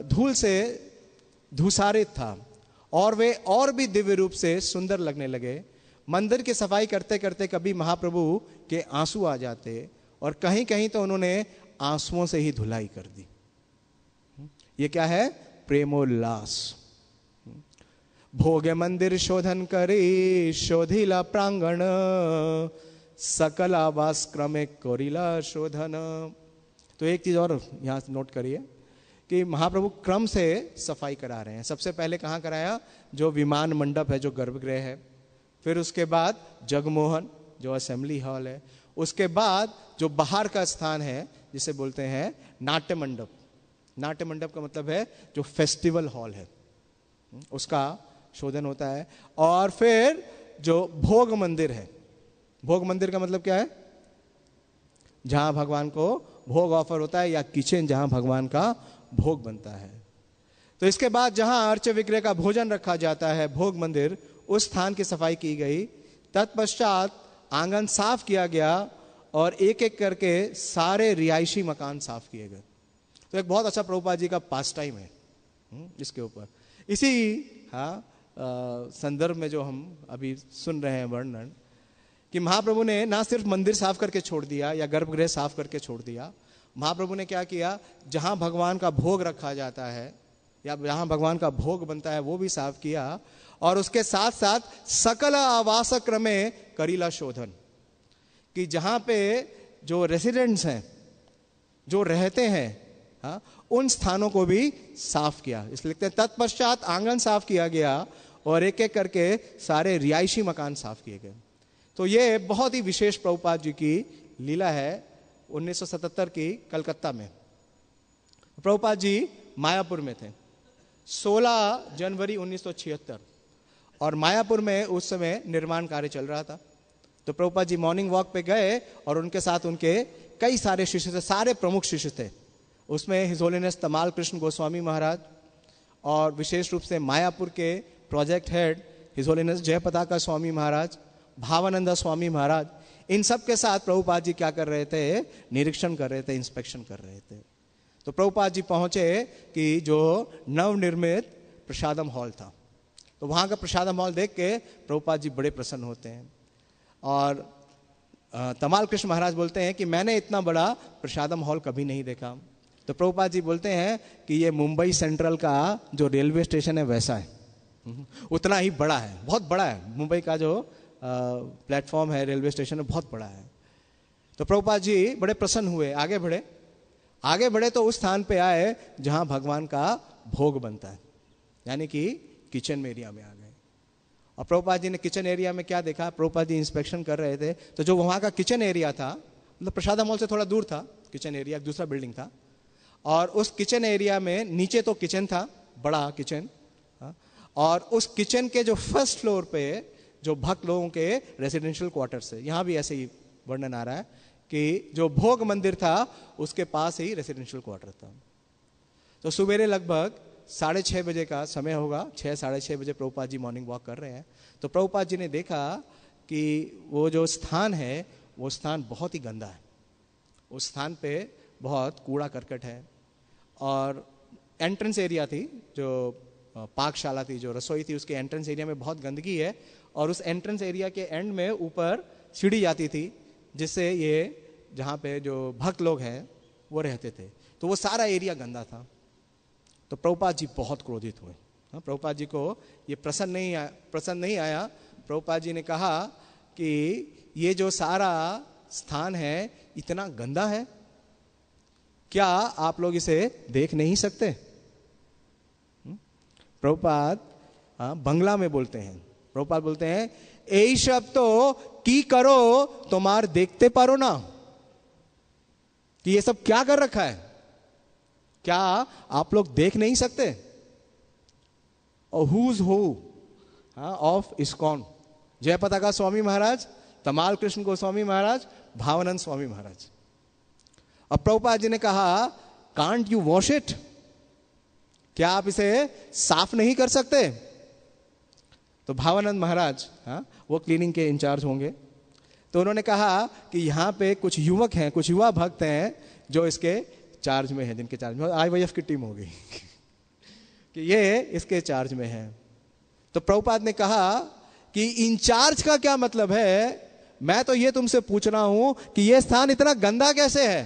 धूल से धूसारित था और वे और भी दिव्य रूप से सुंदर लगने लगे। मंदिर की सफाई करते करते कभी महाप्रभु के आंसू आ जाते और कहीं कहीं तो उन्होंने आंसुओं से ही धुलाई कर दी। ये क्या है, प्रेमोल्लास। भोगे मंदिर शोधन करे शोधिला प्रांगण, सकल आवास क्रमे कोरिला शोधन। तो एक चीज और यहां नोट करिए कि महाप्रभु क्रम से सफाई करा रहे हैं। सबसे पहले कहाँ कराया, जो विमान मंडप है, जो गर्भगृह है, फिर उसके बाद जगमोहन जो असेंबली हॉल है, उसके बाद जो बाहर का स्थान है जिसे बोलते हैं नाट्य मंडप। नाट्य मंडप का मतलब है जो फेस्टिवल हॉल है, उसका शोधन होता है। और फिर जो भोग मंदिर है, भोग मंदिर का मतलब क्या है, जहां भगवान को भोग ऑफर होता है, या किचन जहां भगवान का भोग बनता है। तो इसके बाद जहां अर्च विग्रह का भोजन रखा जाता है, भोग मंदिर, उस स्थान की सफाई की गई। तत्पश्चात आंगन साफ किया गया और एक एक करके सारे रिहायशी मकान साफ किए गए। तो एक बहुत अच्छा प्रभुपाद जी का पास टाइम है इसके ऊपर। इसी संदर्भ में जो हम अभी सुन रहे हैं वर्णन, कि महाप्रभु ने ना सिर्फ मंदिर साफ करके छोड़ दिया या गर्भगृह साफ करके छोड़ दिया, महाप्रभु ने क्या किया, जहां भगवान का भोग रखा जाता है या जहां भगवान का भोग बनता है वो भी साफ किया। और उसके साथ साथ सकल आवास क्रमे करीला शोधन, कि जहां पे जो रेसिडेंट्स हैं, जो रहते हैं, उन स्थानों को भी साफ किया। इसलिए लिखते हैं तत्पश्चात आंगन साफ किया गया और एक एक करके सारे रिहायशी मकान साफ किए गए। तो ये बहुत ही विशेष प्रभुपाद जी की लीला है 1977 की कलकत्ता में। प्रभुपाद जी मायापुर में थे 16 जनवरी 1976, और मायापुर में उस समय निर्माण कार्य चल रहा था। तो प्रभुपाद जी मॉर्निंग वॉक पे गए और उनके साथ उनके कई सारे शिष्य थे, सारे प्रमुख शिष्य थे। उसमें हिज होलीनेस तमाल कृष्ण गोस्वामी महाराज और विशेष रूप से मायापुर के project head his holiness जयपताका Swami Maharaj, भावानंदा Swami Maharaj, इन सब के साथ प्रभुपाद जी क्या कर रहे थे, निरीक्षण कर रहे थे, इंस्पेक्शन कर रहे थे। तो प्रभुपाद जी पहुंचे कि जो नवनिर्मित प्रसादम हॉल था, तो वहां का प्रसादम हॉल देख के प्रभुपाद जी बड़े प्रसन्न होते हैं। और तमाल कृष्ण महाराज बोलते हैं कि मैंने इतना बड़ा प्रसादम हॉल कभी नहीं देखा। तो प्रभुपाद जी बोलते हैं कि ये मुंबई सेंट्रल का जो रेलवे स्टेशन है वैसा है, उतना ही बड़ा है, बहुत बड़ा है। मुंबई का जो प्लेटफॉर्म है, रेलवे स्टेशन है, बहुत बड़ा है। तो प्रभुपाद जी बड़े प्रसन्न हुए, आगे बढ़े तो उस स्थान पे आए जहां भगवान का भोग बनता है, यानी कि किचन एरिया में आ गए। और प्रभुपाद जी ने किचन एरिया में क्या देखा, प्रभुपाद जी इंस्पेक्शन कर रहे थे, तो जो वहाँ का किचन एरिया था, मतलब प्रसादा मॉल से थोड़ा दूर था किचन एरिया, दूसरा बिल्डिंग था, और उस किचन एरिया में नीचे तो किचन था, बड़ा किचन, और उस किचन के जो फर्स्ट फ्लोर पे जो भक्त लोगों के रेसिडेंशियल क्वार्टर्स है, यहाँ भी ऐसे ही वर्णन आ रहा है कि जो भोग मंदिर था उसके पास ही रेसिडेंशियल क्वार्टर था। तो सवेरे लगभग 6:30 बजे का समय होगा, 6-6:30 बजे प्रभुपाद जी मॉर्निंग वॉक कर रहे हैं। तो प्रभुपाद जी ने देखा कि वो जो स्थान है वो स्थान बहुत ही गंदा है, उस स्थान पे बहुत कूड़ा करकट है, और एंट्रेंस एरिया थी, जो पाकशाला थी, जो रसोई थी, उसके एंट्रेंस एरिया में बहुत गंदगी है, और उस एंट्रेंस एरिया के एंड में ऊपर सीढ़ी जाती थी जिससे ये जहाँ पे जो भक्त लोग हैं वो रहते थे, तो वो सारा एरिया गंदा था। तो प्रभुपाद जी बहुत क्रोधित हुए। प्रभुपाद जी को ये पसंद नहीं आया। प्रभुपाद जी ने कहा कि ये जो सारा स्थान है इतना गंदा है, क्या आप लोग इसे देख नहीं सकते? प्रभुपाद बंगला में बोलते हैं, प्रभुपाद बोलते हैं, এই सब तो की करो तुम्हार देखते पारो ना, कि ये सब क्या कर रखा है, क्या आप लोग देख नहीं सकते? और हुज हु ऑफ इस्कॉन, जय पताका स्वामी महाराज, तमाल कृष्ण गोस्वामी महाराज, भावानंद स्वामी महाराज। अब प्रभुपाद जी ने कहा, कांट यू वॉश इट, क्या आप इसे साफ नहीं कर सकते? तो भावानंद महाराज वो क्लीनिंग के इंचार्ज होंगे, तो उन्होंने कहा कि यहाँ पे कुछ युवक हैं, कुछ युवा भक्त हैं जो इसके चार्ज में हैं, जिनके चार्ज में IYF की टीम होगी कि ये इसके चार्ज में है। तो प्रभुपाद ने कहा कि इंचार्ज का क्या मतलब है, मैं तो ये तुमसे पूछ रहा हूं कि ये स्थान इतना गंदा कैसे है?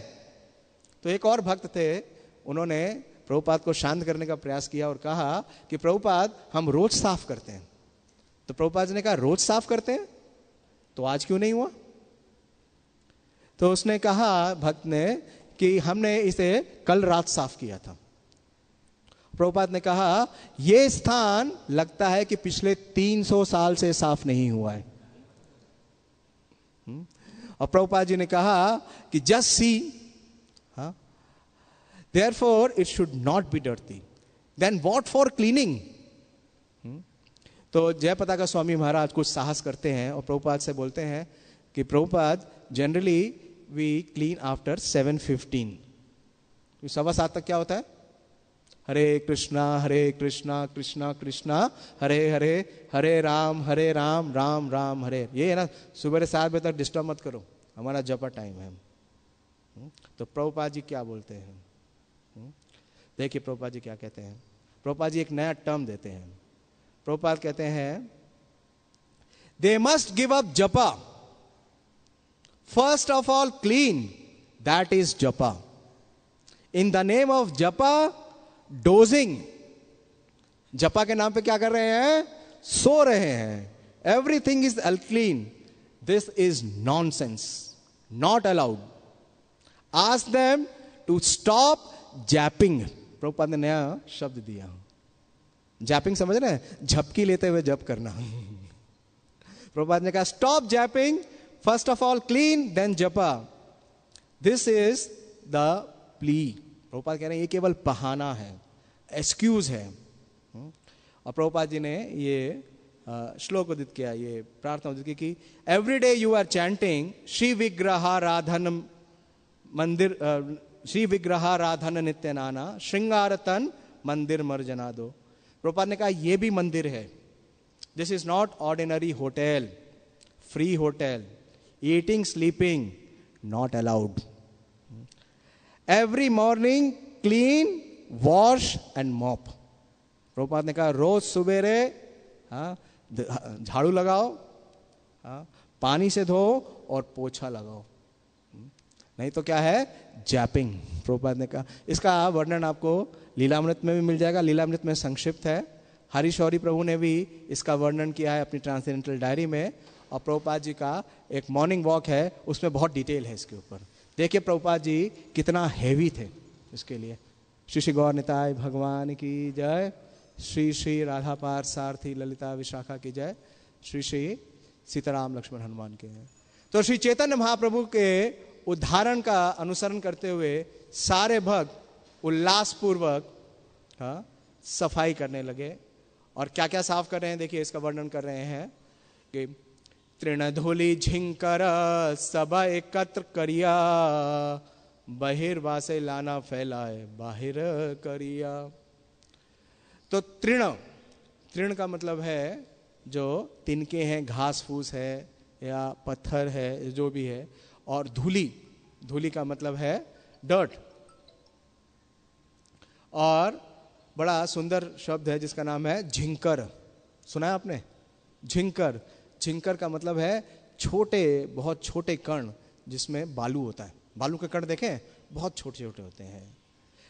तो एक और भक्त थे, उन्होंने प्रभुपाद को शांत करने का प्रयास किया और कहा कि प्रभुपाद हम रोज साफ करते हैं। तो प्रभुपाद ने कहा, रोज साफ करते हैं तो आज क्यों नहीं हुआ? तो उसने कहा भक्त ने कि हमने इसे कल रात साफ किया था। प्रभुपाद ने कहा, यह स्थान लगता है कि पिछले 300 साल से साफ नहीं हुआ है। और प्रभुपाद जी ने कहा कि just see, therefore it should not be dirty, then what for cleaning? तो जय पताका स्वामी महाराज कुछ साहस करते हैं और प्रभुपाद से बोलते हैं कि Prabhupada, generally we clean after 7:15। 7:15 तक क्या होता है? हरे कृष्णा कृष्णा कृष्णा हरे हरे, हरे राम राम राम हरे। ये है ना, सुबह 7 बजे तक डिस्टर्ब मत करो, हमारा जपा टाइम है। तो प्रभुपाद जी क्या बोलते हैं, देखिए प्रभुपाद जी क्या कहते हैं। प्रभुपाद जी एक नया टर्म देते हैं। प्रभुपाद कहते हैं, दे मस्ट गिव अप जपा, first of all clean, that is जपा। इन द नेम ऑफ जपा डोजिंग, जपा के नाम पे क्या कर रहे हैं? सो रहे हैं। Everything is unclean, this is nonsense, not allowed. Ask them to stop जैपिंग। प्रभुपाद ने नया शब्द दिया, जैपिंग समझ रहे हैं? झपकी लेते हुए जप करना। प्रभुपाद ने कहा, स्टॉप जैपिंग, first of all clean, then जपा, this is the plea. Prabhupada कह रहे हैं ये केवल बहाना है, एक्सक्यूज है। और प्रभुपाद जी ने ये श्लोक उदित किया, ये प्रार्थना उदित की कि every day you are chanting Shri विग्रहाराधन मंदिर, श्री विग्रहाराधन नित्य नाना श्रृंगार तन मंदिर मर्जना दो। प्रभुपाद ने कहा ये भी मंदिर है, this is not ordinary hotel, free hotel, eating sleeping not allowed. Every morning clean, wash and mop. Prabhupada ने कहा रोज सवेरे झाड़ू लगाओ, पानी से धो और पोछा लगाओ, नहीं तो क्या है? जैपिंग। प्रभुपाद ने कहा, इसका वर्णन आपको लीलामृत में भी मिल जाएगा, लीलामृत में संक्षिप्त है। हरिशौरी प्रभु ने भी इसका वर्णन किया है अपनी ट्रांसेंडेंटल डायरी में, और प्रभुपाद जी का एक मॉर्निंग वॉक है, उसमें बहुत डिटेल है इसके ऊपर। देखिए प्रभुपाद जी कितना हैवी थे इसके लिए। श्री श्री गौर निताय भगवान की जय, श्री श्री राधा पार सारथी ललिता विशाखा की जय। श्री श्री सीताराम लक्ष्मण हनुमान के हैं। तो श्री चैतन्य महाप्रभु के उदाहरण का अनुसरण करते हुए सारे भक्त उल्लासपूर्वक सफाई करने लगे। और क्या क्या साफ कर रहे हैं देखिए, इसका वर्णन कर रहे हैं कि तृणधूलि झिंकर सब एकत्र करिया, बहिर्वासे लाना फैलाए बाहिर करिया। तो तृण का मतलब है जो तिनके हैं, घास फूस है या पत्थर है, जो भी है। और धूली का मतलब है डर्ट। और बड़ा सुंदर शब्द है जिसका नाम है झिंकर। सुना है आपने? झिंकर का मतलब है छोटे, बहुत छोटे कण जिसमें बालू होता है। बालू के कण देखें, बहुत छोटे छोटे होते हैं।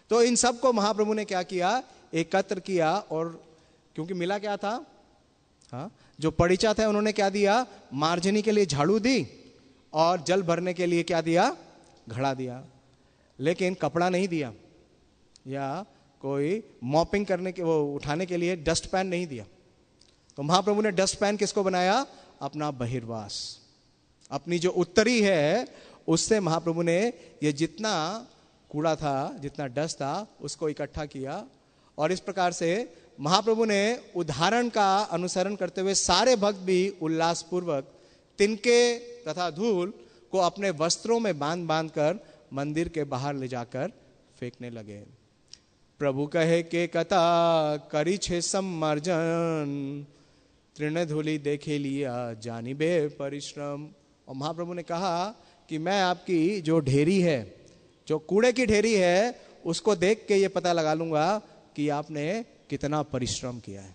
तो इन सब को महाप्रभु ने क्या किया, एकत्र किया। और क्योंकि मिला क्या था, जो परिचा थे उन्होंने क्या दिया, मार्जनी के लिए झाड़ू दी और जल भरने के लिए क्या दिया, घड़ा दिया। लेकिन कपड़ा नहीं दिया, या कोई मॉपिंग करने के, वो उठाने के लिए डस्ट पैन नहीं दिया। तो महाप्रभु ने डस्ट पैन किसको बनाया, अपना बहिर्वास, अपनी जो उत्तरी है उससे महाप्रभु ने ये जितना कूड़ा था, जितना डस्ट था, उसको इकट्ठा किया। और इस प्रकार से महाप्रभु ने उदाहरण का अनुसरण करते हुए सारे भक्त भी उल्लासपूर्वक तिनके तथा धूल को अपने वस्त्रों में बांध बांध कर मंदिर के बाहर ले जाकर फेंकने लगे। प्रभु कहे के कथा करी छे सम्मार्जन, तृणधूलि देखे लिया जानिबे परिश्रम। और महाप्रभु ने कहा कि मैं आपकी जो ढेरी है, जो कूड़े की ढेरी है, उसको देख के ये पता लगा लूंगा कि आपने कितना परिश्रम किया है,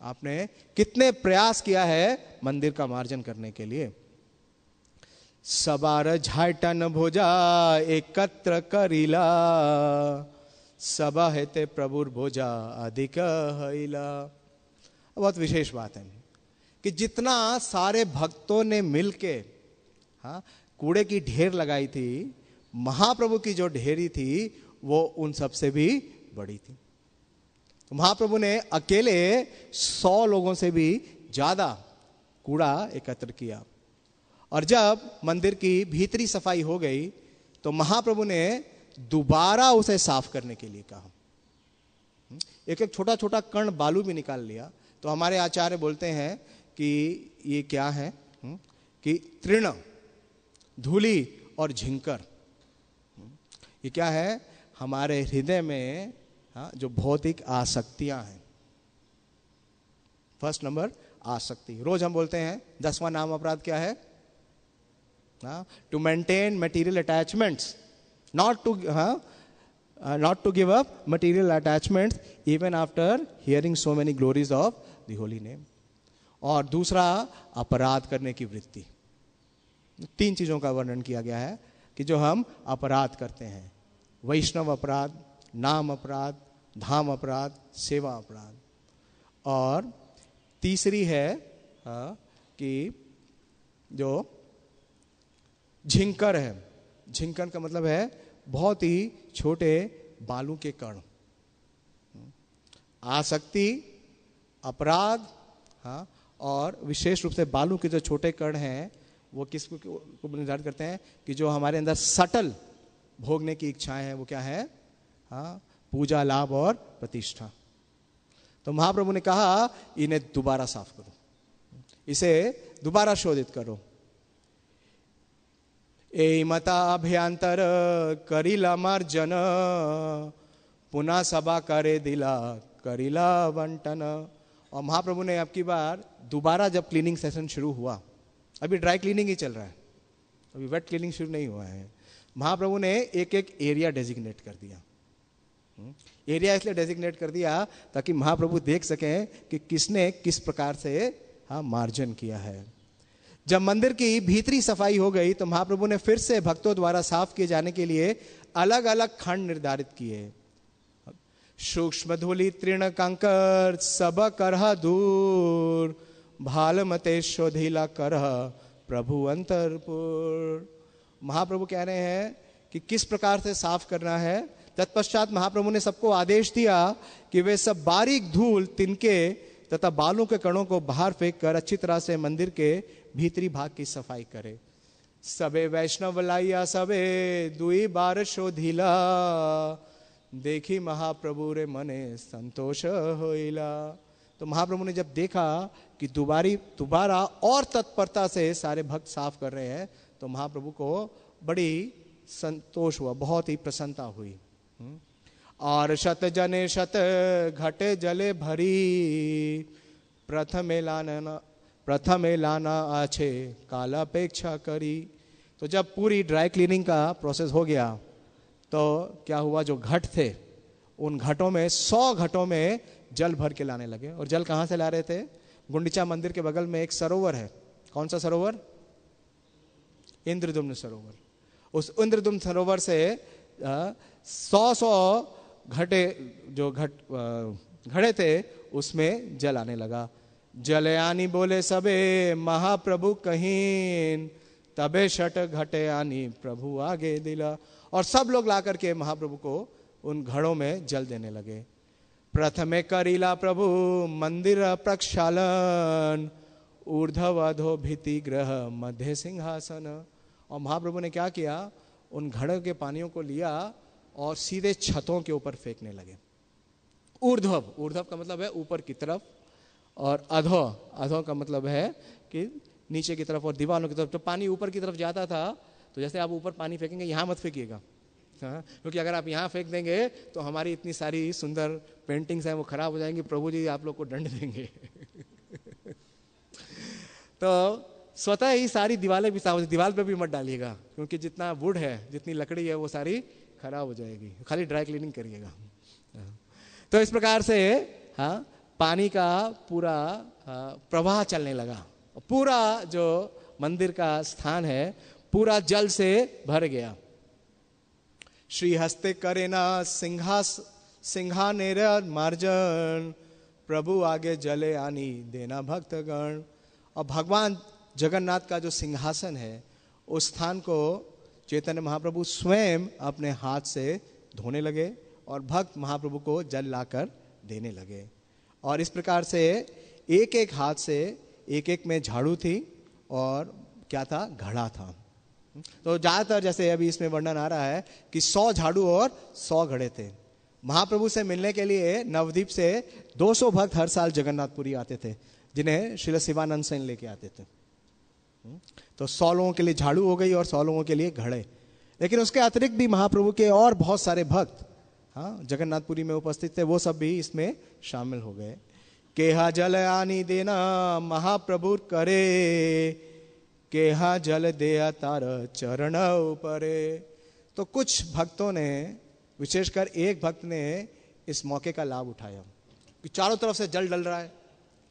आपने कितने प्रयास किया है मंदिर का मार्जन करने के लिए। सबार झाटन भोजा एकत्र करिला, सबा हेते प्रभुर भोजा अधिक हईला। बहुत विशेष बात है कि जितना सारे भक्तों ने मिलके कूड़े की ढेर लगाई थी, महाप्रभु की जो ढेरी थी वो उन सबसे भी बड़ी थी। तो महाप्रभु ने अकेले 100 लोगों से भी ज्यादा कूड़ा एकत्र किया। और जब मंदिर की भीतरी सफाई हो गई तो महाप्रभु ने दोबारा उसे साफ करने के लिए कहा। एक एक छोटा छोटा कण बालू भी निकाल लिया। तो हमारे आचार्य बोलते हैं कि ये क्या है, कि तृण, धूली और झिंकर, ये क्या है, हमारे हृदय में जो भौतिक आसक्तियां हैं। फर्स्ट नंबर आसक्ति। रोज हम बोलते हैं 10वां नाम अपराध क्या है, to maintain material attachments, not to give up material attachments even after hearing so many glories of the holy name. और दूसरा अपराध करने की वृत्ति। 3 चीजों का वर्णन किया गया है कि जो हम अपराध करते हैं, वैष्णव अपराध, नाम अपराध, धाम अपराध, सेवा अपराध। और तीसरी है कि जो झिंकर है, झिंकर का मतलब है बहुत ही छोटे बालू के कण। आसक्ति, अपराध, और विशेष रूप से बालू के जो छोटे कण हैं वो किसको निर्धारित करते हैं कि जो हमारे अंदर सटल भोगने की इच्छाएं हैं वो क्या है, पूजा, लाभ और प्रतिष्ठा। तो महाप्रभु ने कहा इन्हें दोबारा साफ करो, इसे दोबारा शोधित करो। ए मता अभ्यंतर करिला मार्जन, पुनः सभा करे दिला करिला बंटन। और महाप्रभु ने अब की बार दोबारा जब क्लीनिंग सेशन शुरू हुआ, अभी ड्राई क्लीनिंग ही चल रहा है, अभी वेट क्लीनिंग शुरू नहीं हुआ है, महाप्रभु ने एक एक एरिया डेजिग्नेट कर दिया। एरिया इसलिए डेजिग्नेट कर दिया ताकि महाप्रभु देख सकें कि किसने किस प्रकार से मार्जन किया है। जब मंदिर की भीतरी सफाई हो गई तो महाप्रभु ने फिर से भक्तों द्वारा साफ किए जाने के लिए अलग अलग खंड निर्धारित किए। सूक्ष्म धूलि तृण कंकर सब करह दूर, भाल मते शोधिला करह प्रभु अंतरपुर। महाप्रभु कह रहे हैं कि किस प्रकार से साफ करना है। तत्पश्चात महाप्रभु ने सबको आदेश दिया कि वे सब बारीक धूल तिनके तथा बालों के कणों को बाहर फेंक कर अच्छी तरह से मंदिर के भीतरी भाग की सफाई करे। सबे वैष्णव लाइया सबे दुई बार शोधिला, देखी महाप्रभु रे मने संतोष होइला। तो महाप्रभु ने जब देखा कि दोबारा और तत्परता से सारे भक्त साफ कर रहे हैं, तो महाप्रभु को बड़ी संतोष हुआ, बहुत ही प्रसन्नता हुई। और शत जने शत घटे जले भरी, प्रथमे लाना आछे कालापेक्षा करी। तो जब पूरी ड्राई क्लीनिंग का प्रोसेस हो गया तो क्या हुआ, जो घट थे उन घटों में 100 घटों में जल भर के लाने लगे। और जल कहाँ से ला रहे थे? गुंडीचा मंदिर के बगल में एक सरोवर है। कौन सा सरोवर? इंद्रदुम्न सरोवर। उस इंद्रदुम्न सरोवर से 100 घटे जो घड़े थे उसमें जल आने लगा। जलयानी बोले सबे महाप्रभु कहीं, तबे शट घटे आनी प्रभु आगे दिला। और सब लोग ला करके महाप्रभु को उन घड़ों में जल देने लगे। प्रथमे करीला प्रभु मंदिर प्रक्षालन, ऊर्ध्व अधो भीति ग्रह मध्य सिंहासन। और महाप्रभु ने क्या किया, उन घड़ों के पानियों को लिया और सीधे छतों के ऊपर फेंकने लगे। ऊर्ध्व का मतलब है ऊपर की तरफ, और अधो का मतलब है कि नीचे की तरफ और दीवारों की तरफ। तो पानी ऊपर की तरफ जाता था, तो जैसे आप ऊपर पानी फेंकेंगे, यहाँ मत फेंकिएगा, हाँ, क्योंकि अगर आप यहाँ फेंक देंगे तो हमारी इतनी सारी सुंदर पेंटिंग्स हैं वो खराब हो जाएंगी, प्रभु जी आप लोग को दंड देंगे। तो स्वतः ही सारी दीवारें भी साफ, दीवार पे भी मत डालिएगा, क्योंकि जितना वुड है, जितनी लकड़ी है, वो सारी खराब हो जाएगी। खाली ड्राई क्लीनिंग करिएगा। तो इस प्रकार से हाँ, पानी का पूरा प्रवाह चलने लगा। पूरा जो मंदिर का स्थान है पूरा जल से भर गया। श्री हस्ते करे ना सिंहानेर मार्जन, प्रभु आगे जले आनी देना भक्तगण। और भगवान जगन्नाथ का जो सिंहासन है, उस स्थान को चैतन्य महाप्रभु स्वयं अपने हाथ से धोने लगे और भक्त महाप्रभु को जल लाकर देने लगे। और इस प्रकार से एक एक हाथ से एक एक में झाड़ू थी और क्या था, घड़ा था। तो ज्यादातर जैसे अभी इसमें वर्णन आ रहा है कि 100 झाड़ू और 100 घड़े थे। महाप्रभु से मिलने के लिए नवद्वीप से 200 भक्त हर साल जगन्नाथपुरी आते थे, जिन्हें श्रील शिवानंद सेन लेके आते थे। तो 100 लोगों के लिए झाड़ू हो गई और 100 लोगों के लिए घड़े। लेकिन उसके अतिरिक्त भी महाप्रभु के और बहुत सारे भक्त हाँ जगन्नाथपुरी में उपस्थित थे, वो सब भी इसमें शामिल हो गए। केहा जल आनी देना महाप्रभु करे, केहा जल दे तार चरण ऊपरे। तो कुछ भक्तों ने, विशेषकर एक भक्त ने इस मौके का लाभ उठाया कि चारों तरफ से जल डल रहा है,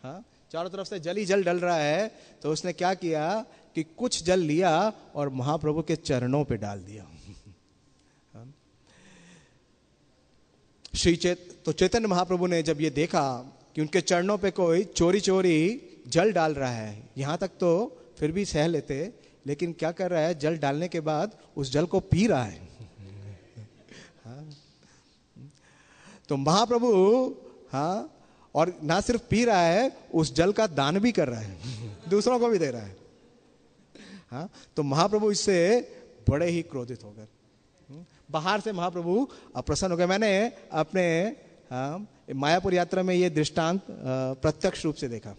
हाँ चारों तरफ से जल ही जल डल रहा है। तो उसने क्या किया कि कुछ जल लिया और महाप्रभु के चरणों पे डाल दिया। तो चैतन्य महाप्रभु ने जब ये देखा कि उनके चरणों पे कोई चोरी चोरी जल डाल रहा है, यहाँ तक तो फिर भी सह लेते, लेकिन क्या कर रहा है, जल डालने के बाद उस जल को पी रहा है। हाँ। तो महाप्रभु हाँ, और ना सिर्फ पी रहा है, उस जल का दान भी कर रहा है, दूसरों को भी दे रहा है। हाँ, तो महाप्रभु इससे बड़े ही क्रोधित हो गए। बाहर से महाप्रभु प्रसन्न हो गए। मैंने अपने मायापुर यात्रा में ये दृष्टांत प्रत्यक्ष रूप से देखा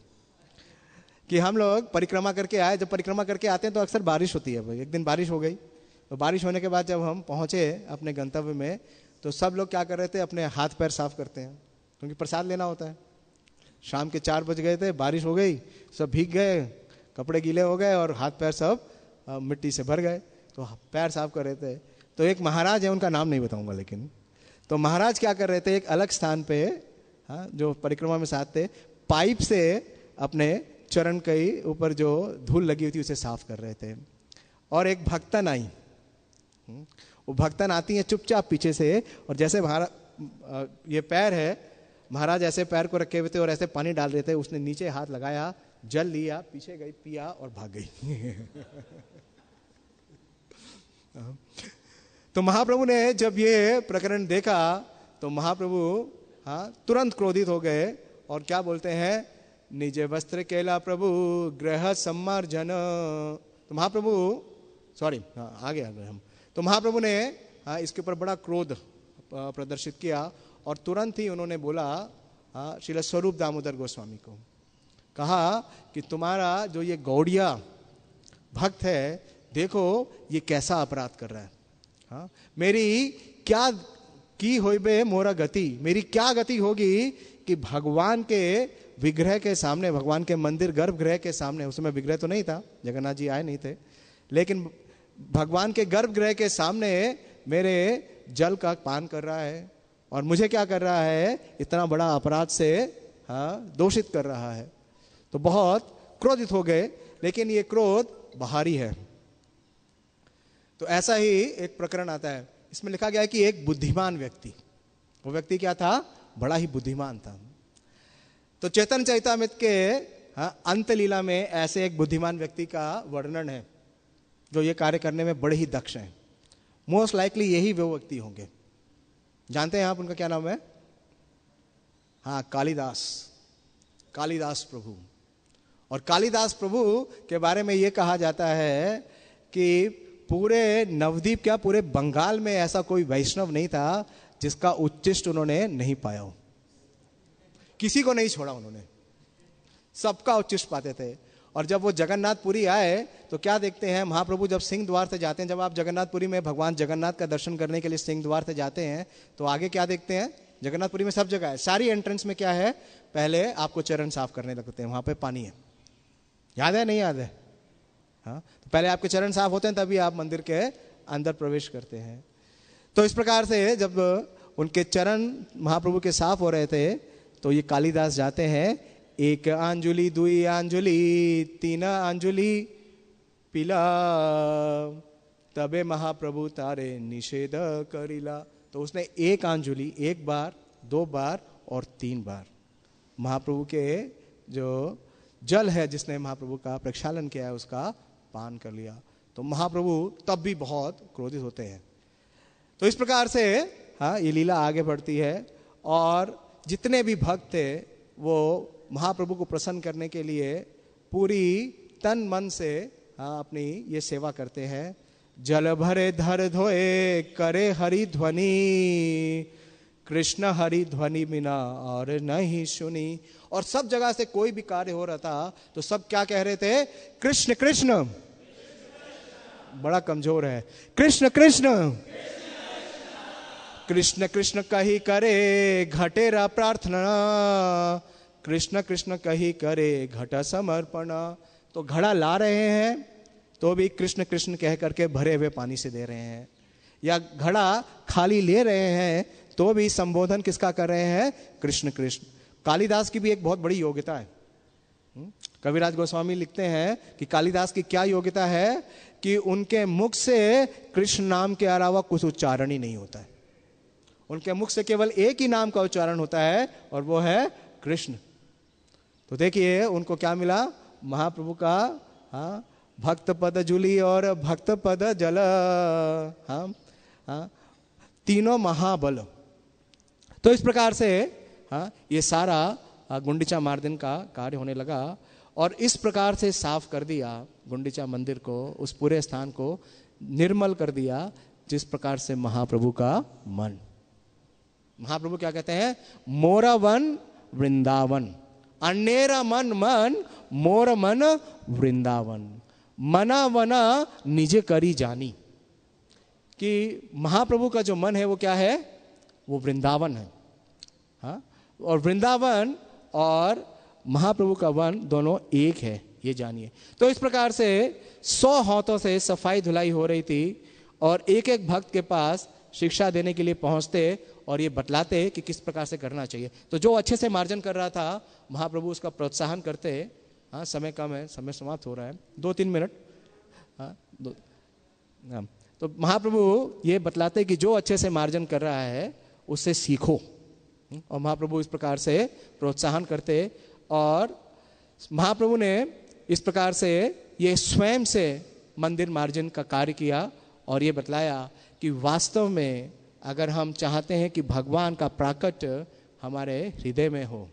कि हम लोग परिक्रमा करके आए। जब परिक्रमा करके आते हैं तो अक्सर बारिश होती है। एक दिन बारिश हो गई, तो बारिश होने के बाद जब हम पहुंचे अपने गंतव्य में, तो सब लोग क्या कर रहे थे, अपने हाथ पैर साफ करते हैं, क्योंकि प्रसाद लेना होता है। शाम के 4 बज गए थे, बारिश हो गई, सब भीग गए, कपड़े गीले हो गए और हाथ पैर सब मिट्टी से भर गए। तो पैर साफ कर रहे थे। तो एक महाराज है, उनका नाम नहीं बताऊंगा, लेकिन तो महाराज क्या कर रहे थे, एक अलग स्थान पे हाँ, जो परिक्रमा में साथ थे, पाइप से अपने चरण के ऊपर जो धूल लगी हुई थी उसे साफ कर रहे थे। और एक भक्तन आई, वो भक्तन आती है चुपचाप पीछे से, और जैसे ये पैर है, महाराज ऐसे पैर को रखे हुए थे और ऐसे पानी डाल रहे थे, उसने नीचे हाथ लगाया, जल लिया, पीछे गई, पिया और भाग गई। तो महाप्रभु ने जब ये प्रकरण देखा तो महाप्रभु हाँ तुरंत क्रोधित हो गए और क्या बोलते हैं, निज वस्त्र केला प्रभु ग्रह सम्मार्जन। तो महाप्रभु सॉरी आगे आ गए हम। तो महाप्रभु ने इसके ऊपर बड़ा क्रोध प्रदर्शित किया और तुरंत ही उन्होंने बोला श्रील स्वरूप दामोदर गोस्वामी को, कहा कि तुम्हारा जो ये गौड़िया भक्त है, देखो ये कैसा अपराध कर रहा है। हाँ, मेरी क्या की होई बे मोरा गति, मेरी क्या गति होगी कि भगवान के विग्रह के सामने, भगवान के मंदिर गर्भगृह के सामने, उसमें विग्रह तो नहीं था, जगन्नाथ जी आए नहीं थे, लेकिन भगवान के गर्भगृह के सामने मेरे जल का पान कर रहा है और मुझे क्या कर रहा है, इतना बड़ा अपराध से दोषित कर रहा है। तो बहुत क्रोधित हो गए, लेकिन ये क्रोध बाहरी है। तो ऐसा ही एक प्रकरण आता है, इसमें लिखा गया है कि एक बुद्धिमान व्यक्ति, वो व्यक्ति क्या था, बड़ा ही बुद्धिमान था। तो चैतन्य चरितामृत के अंत लीला में ऐसे एक बुद्धिमान व्यक्ति का वर्णन है जो ये कार्य करने में बड़े ही दक्ष हैं। मोस्ट लाइकली यही वो व्यक्ति होंगे। जानते हैं आप उनका क्या नाम है? कालिदास, कालिदास प्रभु। और कालिदास प्रभु के बारे में ये कहा जाता है कि पूरे नवद्वीप, क्या पूरे बंगाल में ऐसा कोई वैष्णव नहीं था जिसका उच्चिष्ट उन्होंने नहीं पाया हो। किसी को नहीं छोड़ा उन्होंने, सबका उच्चिष्ट पाते थे। और जब वो जगन्नाथपुरी आए तो क्या देखते हैं, महाप्रभु जब सिंह द्वार से जाते हैं, जब आप जगन्नाथपुरी में भगवान जगन्नाथ का दर्शन करने के लिए सिंह द्वार से जाते हैं तो आगे क्या देखते हैं, जगन्नाथपुरी में सब जगह है, सारी एंट्रेंस में क्या है, पहले आपको चरण साफ करने लगते हैं, वहां पे पानी है। याद है नहीं याद है? हाँ, तो पहले आपके चरण साफ होते हैं तभी आप मंदिर के अंदर प्रवेश करते हैं। तो इस प्रकार से जब उनके चरण महाप्रभु के साफ हो रहे थे तो ये कालिदास जाते हैं, एक अंजुलि दुई अंजुलि तीन अंजुलि पिला तबे महाप्रभु तारे निषेध करिला। तो उसने एक अंजुलि, एक बार, दो बार और तीन बार महाप्रभु के जो जल है जिसने महाप्रभु का प्रक्षालन किया है उसका पान कर लिया। तो महाप्रभु तब भी बहुत क्रोधित होते हैं। तो इस प्रकार से ये लीला आगे बढ़ती है और जितने भी भक्त थे वो महाप्रभु को प्रसन्न करने के लिए पूरी तन मन से अपनी ये सेवा करते हैं। जल भरे धर धोए करे हरि ध्वनि, कृष्ण हरि ध्वनि बिना और नहीं सुनी। और सब जगह से कोई भी कार्य हो रहा था तो सब क्या कह रहे थे, कृष्ण कृष्ण। बड़ा कमजोर है, कृष्ण कृष्ण कृष्ण कृष्ण कही करे घटेरा प्रार्थना, कृष्ण कृष्ण कही करे घट समर्पण। तो घड़ा ला रहे हैं तो भी कृष्ण कृष्ण कह करके भरे हुए पानी से दे रहे हैं, या घड़ा खाली ले रहे हैं तो भी संबोधन किसका कर रहे हैं, कृष्ण कृष्ण। कालिदास की भी एक बहुत बड़ी योग्यता है। कविराज गोस्वामी लिखते हैं कि कालिदास की क्या योग्यता है कि उनके मुख से कृष्ण नाम के अलावा कुछ उच्चारण ही नहीं होता है। उनके मुख से केवल एक ही नाम का उच्चारण होता है और वो है कृष्ण। तो देखिए उनको क्या मिला, महाप्रभु का भक्त पद जुली और भक्त पद जल, तीनों महाबल। तो इस प्रकार से ये सारा गुंडीचा मार्दन का कार्य होने लगा और इस प्रकार से साफ कर दिया गुंडीचा मंदिर को, उस पूरे स्थान को निर्मल कर दिया जिस प्रकार से महाप्रभु का मन। महाप्रभु क्या कहते हैं, मोरा वन वृंदावन, अन्नेरा मन मन मोर मन वृंदावन, मना वना निजे करी जानी। कि महाप्रभु का जो मन है वो क्या है, वो वृंदावन है। हाँ, और वृंदावन और महाप्रभु का वन दोनों एक है, ये जानिए। तो इस प्रकार से 100 हाथों से सफाई धुलाई हो रही थी और एक एक भक्त के पास शिक्षा देने के लिए पहुंचते और ये बतलाते कि किस प्रकार से करना चाहिए। तो जो अच्छे से मार्जन कर रहा था महाप्रभु उसका प्रोत्साहन करते। हाँ, समय कम है, समय समाप्त हो रहा है, 2-3 मिनट। हाँ, तो महाप्रभु ये बतलाते कि जो अच्छे से मार्जन कर रहा है उससे सीखो, और महाप्रभु इस प्रकार से प्रोत्साहन करते। और महाप्रभु ने इस प्रकार से ये स्वयं से मंदिर मार्जन का कार्य किया और ये बतलाया कि वास्तव में अगर हम चाहते हैं कि भगवान का प्राकट्य हमारे हृदय में हो,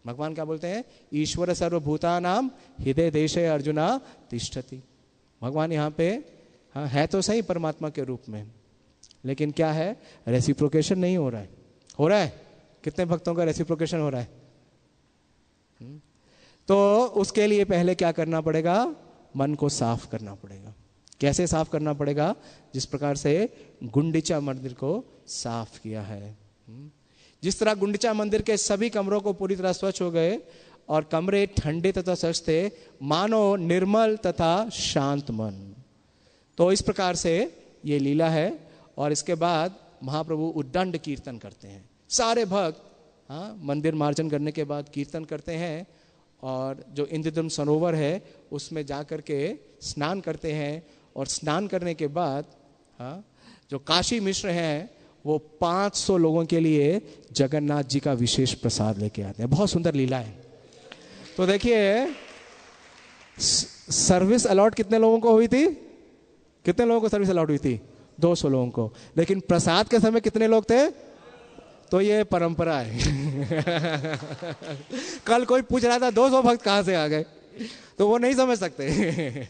भगवान क्या बोलते हैं? ईश्वर सर्वभूतानां हृदय देशे अर्जुना तिष्ठति। भगवान यहाँ पे हाँ है तो सही परमात्मा के रूप में, लेकिन क्या है? रेसिप्रोकेशन नहीं हो रहा है। हो रहा है? कितने भक्तों का रेसिप्रोकेशन हो रहा है? तो उसके लिए पहले क्या करना पड़ेगा? मन को साफ करना पड़ेगा। कैसे साफ करना पड़ेगा? जिस प्रकार से गुंडीचा मंदिर को साफ किया है। जिस तरह गुंडीचा मंदिर के सभी कमरों को पूरी तरह स्वच्छ हो गए और कमरे ठंडे तथा स्वच्छ थे, मानो निर्मल तथा शांत मन। तो इस प्रकार से ये लीला है। और इसके बाद महाप्रभु उद्दंड कीर्तन करते हैं। सारे भक्त हाँ मंदिर मार्जन करने के बाद कीर्तन करते हैं और जो इंद्रधनुम सरोवर है उसमें जा कर के स्नान करते हैं। और स्नान करने के बाद हाँ जो काशी मिश्र हैं वो 500 लोगों के लिए जगन्नाथ जी का विशेष प्रसाद लेके आते हैं। बहुत सुंदर लीला है। तो देखिए सर्विस अलॉट कितने लोगों को हुई थी? कितने लोगों को सर्विस अलॉट हुई थी? 200 लोगों को। लेकिन प्रसाद के समय कितने लोग थे? तो ये परंपरा है। कल कोई पूछ रहा था 200 भक्त कहां से आ गए, तो वो नहीं समझ सकते।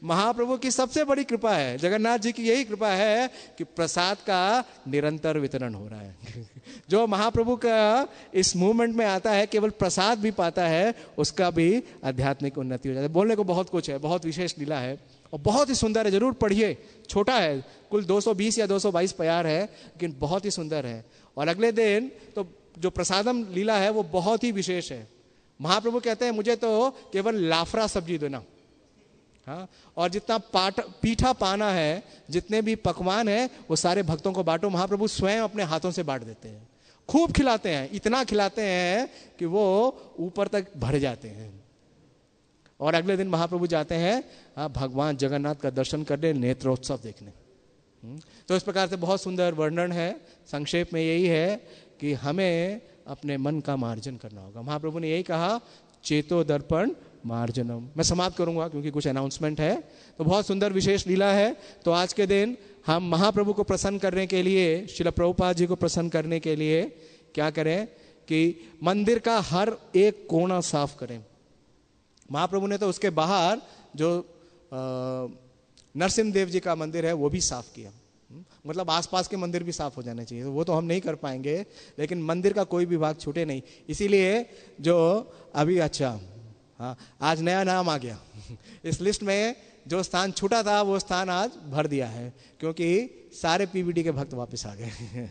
महाप्रभु की सबसे बड़ी कृपा है, जगन्नाथ जी की यही कृपा है कि प्रसाद का निरंतर वितरण हो रहा है। जो महाप्रभु का इस मूवमेंट में आता है, केवल प्रसाद भी पाता है, उसका भी आध्यात्मिक उन्नति हो जाती है। बोलने को बहुत कुछ है, बहुत विशेष लीला है और बहुत ही सुंदर है। जरूर पढ़िए। छोटा है, कुल 220 या 222 प्यार है, लेकिन बहुत ही सुंदर है। और अगले दिन तो जो प्रसादम लीला है वो बहुत ही विशेष है। महाप्रभु कहते हैं मुझे तो केवल लाफड़ा सब्जी देना, हाँ, और जितना पीठा पाना है, जितने भी पकवान है वो सारे भक्तों को बांटो। महाप्रभु स्वयं अपने हाथों से बांट देते हैं, खूब खिलाते हैं, इतना खिलाते हैं कि वो ऊपर तक भर जाते हैं। और अगले दिन महाप्रभु जाते हैं भगवान जगन्नाथ का दर्शन करने, नेत्रोत्सव देखने। तो इस प्रकार से बहुत सुंदर वर्णन है। संक्षेप में यही है कि हमें अपने मन का मार्जन करना होगा। महाप्रभु ने यही कहा, चेतो दर्पण मार्जनम। मैं समाप्त करूंगा क्योंकि कुछ अनाउंसमेंट है। तो बहुत सुंदर विशेष लीला है। तो आज के दिन हम महाप्रभु को प्रसन्न करने के लिए, श्रील प्रभुपाद जी को प्रसन्न करने के लिए क्या करें कि मंदिर का हर एक कोना साफ करें। महाप्रभु ने तो उसके बाहर जो नरसिंह देव जी का मंदिर है वो भी साफ किया। मतलब आसपास के मंदिर भी साफ हो जाने चाहिए। तो वो तो हम नहीं कर पाएंगे, लेकिन मंदिर का कोई भी भाग छूटे नहीं। इसीलिए जो अभी अच्छा हाँ आज नया नाम आ गया इस लिस्ट में, जो स्थान छूटा था वो स्थान आज भर दिया है, क्योंकि सारे पीवीडी के भक्त वापस आ गए।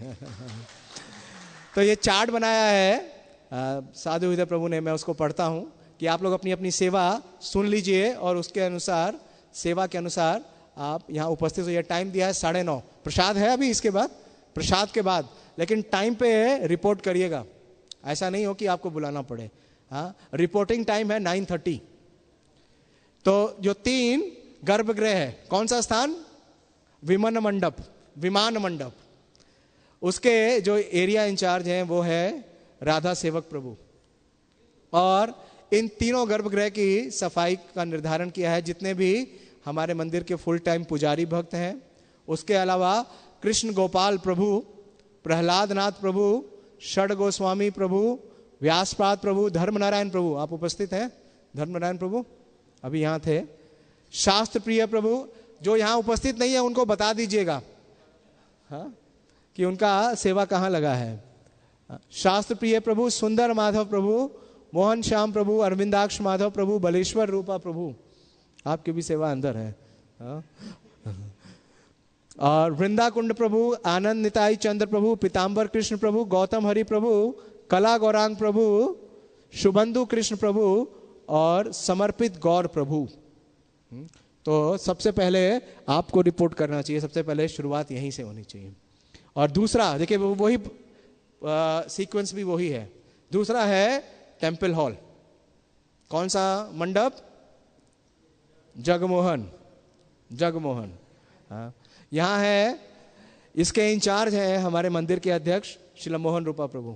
तो ये चार्ट बनाया है साधु हृदय प्रभु ने, मैं उसको पढ़ता हूँ कि आप लोग अपनी अपनी सेवा सुन लीजिए और उसके अनुसार, सेवा के अनुसार आप यहाँ उपस्थित होइए। टाइम दिया है 9:30। प्रसाद है अभी इसके बाद, प्रसाद के बाद, लेकिन टाइम पे रिपोर्ट करिएगा। ऐसा नहीं हो कि आपको बुलाना पड़े। हाँ, रिपोर्टिंग टाइम है 9:30। तो जो 3 गर्भगृह है, कौन सा स्थान? विमान मंडप, विमान मंडप। उसके जो एरिया इंचार्ज हैं वो है राधा सेवक प्रभु। और इन तीनों गर्भगृह की सफाई का निर्धारण किया है जितने भी हमारे मंदिर के फुल टाइम पुजारी भक्त हैं। उसके अलावा कृष्ण गोपाल प्रभु, प्रहलाद नाथ प्रभु, षड गोस्वामी प्रभु, व्यासपाद प्रभु, धर्मनारायण प्रभु, आप उपस्थित हैं? धर्मनारायण प्रभु अभी यहाँ थे। शास्त्र प्रिय प्रभु, जो यहाँ उपस्थित नहीं है उनको बता दीजिएगा हाँ कि उनका सेवा कहाँ लगा है। शास्त्र प्रिय प्रभु, सुंदर माधव प्रभु, मोहन श्याम प्रभु, अरविंदाक्ष माधव प्रभु, बलेश्वर रूपा प्रभु, आपकी भी सेवा अंदर है। और वृंदा कुंड प्रभु, आनंद निताई चंद्र प्रभु, पीताम्बर कृष्ण प्रभु, गौतम हरि प्रभु, कला गौरांग प्रभु, शुभंदु कृष्ण प्रभु और समर्पित गौर प्रभु। तो सबसे पहले आपको रिपोर्ट करना चाहिए, सबसे पहले शुरुआत यहीं से होनी चाहिए। और दूसरा देखिए वही सीक्वेंस भी वही है। दूसरा है टेम्पल हॉल। कौन सा मंडप? जगमोहन, जगमोहन। हाँ, यहाँ है, इसके इंचार्ज हैं हमारे मंदिर के अध्यक्ष श्रील मोहन रूपा प्रभु।